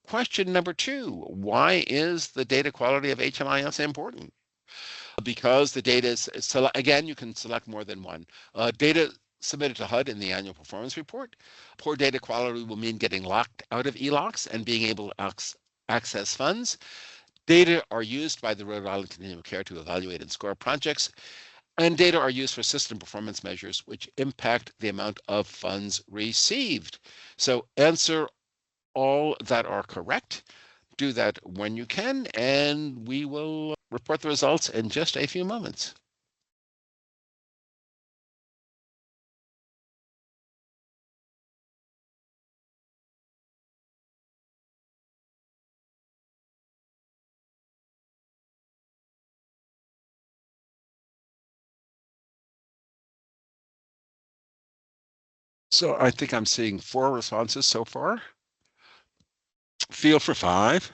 Question number 2, why is the data quality of HMIS important? Because the data is, again, you can select more than one. Data submitted to HUD in the annual performance report. Poor data quality will mean getting locked out of eLOCCS and being able to access funds. Data are used by the Rhode Island Continuum of Care to evaluate and score projects, and data are used for system performance measures which impact the amount of funds received. So answer all that are correct. Do that when you can, and we will report the results in just a few moments. So I think I'm seeing 4 responses so far. Feel for 5.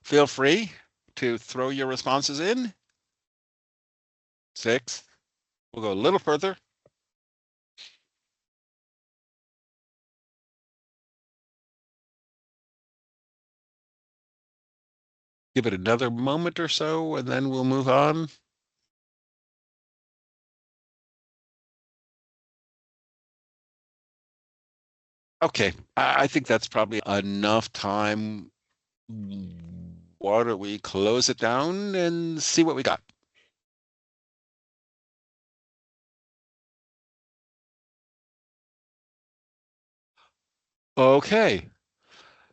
Feel free to throw your responses in. 6. We'll go a little further. Give it another moment or so, and then we'll move on. Okay, I think that's probably enough time. Why don't we close it down and see what we got? Okay.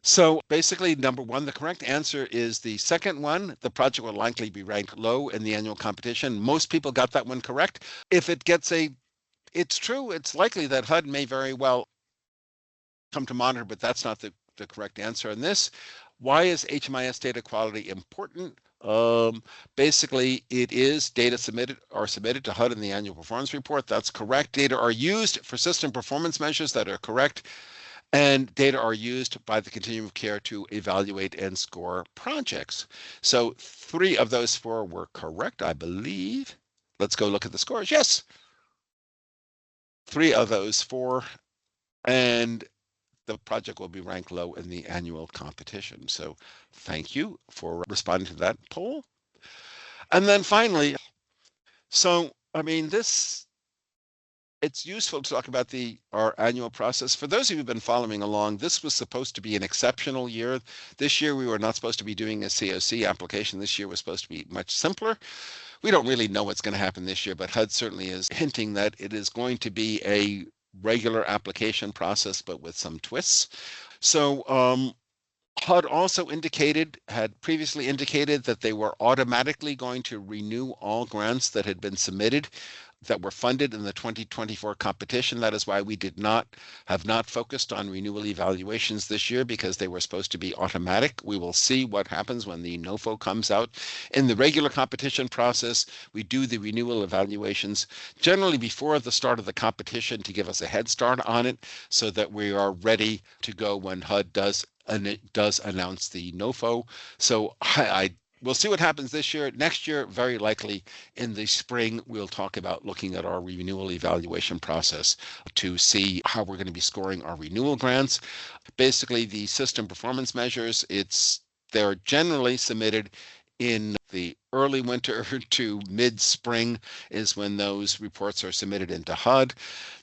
So basically, number 1, the correct answer is the second one. The project will likely be ranked low in the annual competition. Most people got that one correct. If it gets it's true, it's likely that HUD may very well come to monitor, but that's not the correct answer on this. Why is HMIS data quality important? Basically, it is data submitted to HUD in the annual performance report. That's correct. Data are used for system performance measures. That are correct. And data are used by the Continuum of Care to evaluate and score projects. So 3 of those 4 were correct, I believe. Let's go look at the scores. Yes. 3 of those 4. And the project will be ranked low in the annual competition. So thank you for responding to that poll. And then finally, so, I mean, it's useful to talk about our annual process. For those of you who've been following along, this was supposed to be an exceptional year. This year, we were not supposed to be doing a CoC application. This year was supposed to be much simpler. We don't really know what's going to happen this year, but HUD certainly is hinting that it is going to be a regular application process, but with some twists. So HUD also had previously indicated that they were automatically going to renew all grants that had been submitted that were funded in the 2024 competition. That is why we have not focused on renewal evaluations this year, because they were supposed to be automatic. We will see what happens when the NOFO comes out. In the regular competition process, we do the renewal evaluations generally before the start of the competition to give us a head start on it, so that we are ready to go when HUD does announce the NOFO. So we'll see what happens this year. Next year, very likely in the spring, we'll talk about looking at our renewal evaluation process to see how we're going to be scoring our renewal grants. Basically, the system performance measures, they're generally submitted in the early winter to mid-spring is when those reports are submitted into HUD.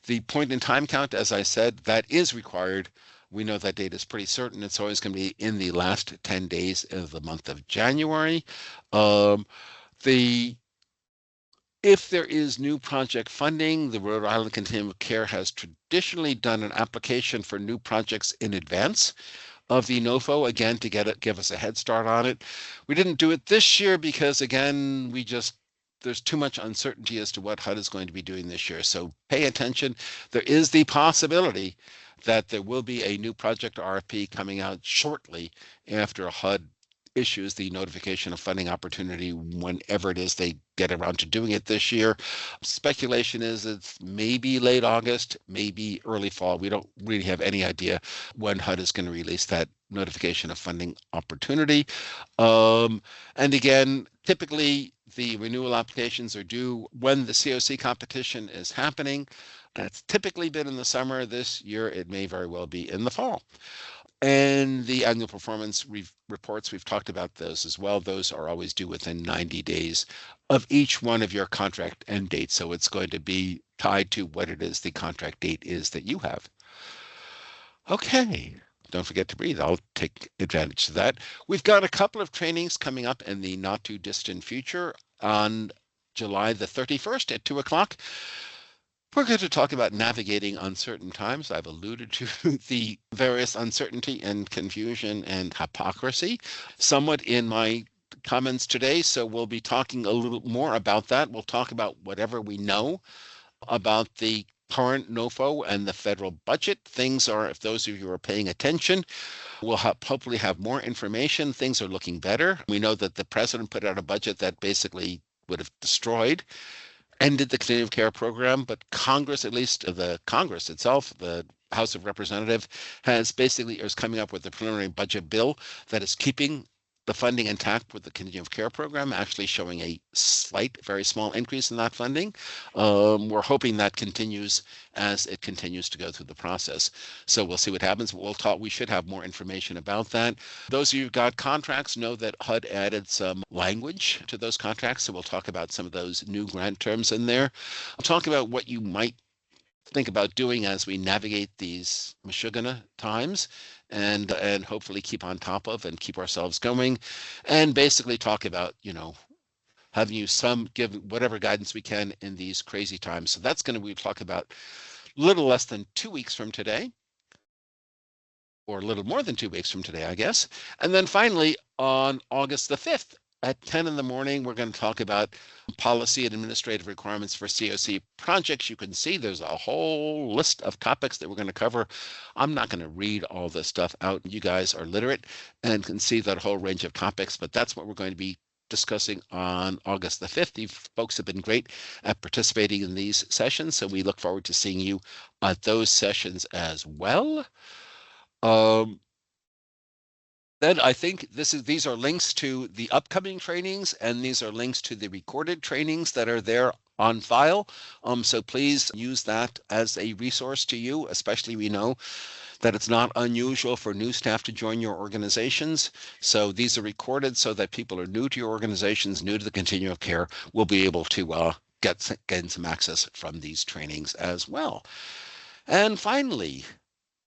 The point in time count, as I said, that is required. We know that data is pretty certain. It's always going to be in the last 10 days of the month of January. If there is new project funding, the Rhode Island Continuum of Care has traditionally done an application for new projects in advance of the NOFO, again, to give us a head start on it. We didn't do it this year because, again, there's too much uncertainty as to what HUD is going to be doing this year. So pay attention. There is the possibility that there will be a new project RFP coming out shortly after HUD issues the notification of funding opportunity, whenever it is they get around to doing it this year. Speculation is it's maybe late August, maybe early fall. We don't really have any idea when HUD is going to release that notification of funding opportunity. And again, typically the renewal applications are due when the CoC competition is happening. That's typically been in the summer. This year, it may very well be in the fall. And the annual performance reports, we've talked about those as well. Those are always due within 90 days of each one of your contract end dates. So it's going to be tied to what it is the contract date is that you have. Okay, don't forget to breathe. I'll take advantage of that. We've got a couple of trainings coming up in the not too distant future. On July the 31st at 2 o'clock, we're going to talk about navigating uncertain times. I've alluded to the various uncertainty and confusion and hypocrisy somewhat in my comments today. So we'll be talking a little more about that. We'll talk about whatever we know about the current NOFO and the federal budget. Things are, if those of you are paying attention, we'll hopefully have more information. Things are looking better. We know that the president put out a budget that basically would have ended the continuum of care program, but Congress, at least the Congress itself, the House of Representatives, is coming up with a preliminary budget bill that is keeping the funding intact with the continuum of care program, actually showing a slight, very small increase in that funding. We're hoping that continues as it continues to go through the process. So we'll see what happens. We should have more information about that. Those of you who got contracts know that HUD added some language to those contracts. So we'll talk about some of those new grant terms in there. I'll talk about what you might think about doing as we navigate these Michigana times and hopefully keep on top of and keep ourselves going, and basically talk about, having you give whatever guidance we can in these crazy times. So that's going to, we'll talk about a little less than 2 weeks from today, or a little more than 2 weeks from today, I guess. And then finally on August the 5th, at 10 in the morning, we're going to talk about policy and administrative requirements for CoC projects. You can see there's a whole list of topics that we're going to cover. I'm not going to read all this stuff out. You guys are literate and can see that whole range of topics, but that's what we're going to be discussing on August the 5th. You folks have been great at participating in these sessions, so we look forward to seeing you at those sessions as well. Then I think these are links to the upcoming trainings, and these are links to the recorded trainings that are there on file. So please use that as a resource to you, especially we know that it's not unusual for new staff to join your organizations. So these are recorded so that people are new to your organizations, new to the continuum of care, will be able to gain some access from these trainings as well. And finally,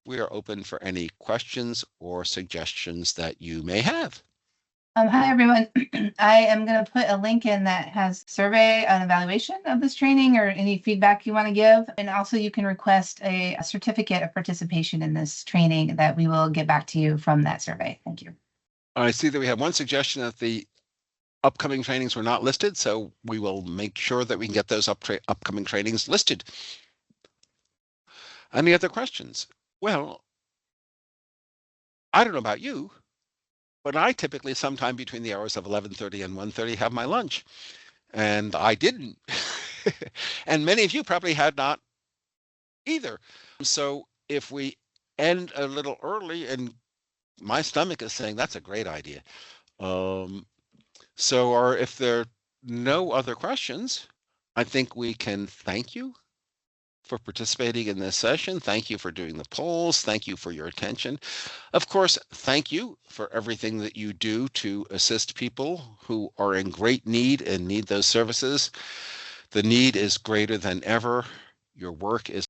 we are open for any questions or suggestions that you may have. Hi, everyone. I am going to put a link in that has survey and evaluation of this training or any feedback you want to give. And also you can request a certificate of participation in this training that we will get back to you from that survey. Thank you. I see that we have one suggestion that the upcoming trainings were not listed, so we will make sure that we can get those upcoming trainings listed. Any other questions? Well, I don't know about you, but I typically sometime between the hours of 11:30 and 1:30 have my lunch, and I didn't. And many of you probably had not either. So if we end a little early, and my stomach is saying that's a great idea. Or if there are no other questions, I think we can thank you for participating in this session. Thank you for doing the polls. Thank you for your attention. Of course, thank you for everything that you do to assist people who are in great need and need those services. The need is greater than ever. Your work is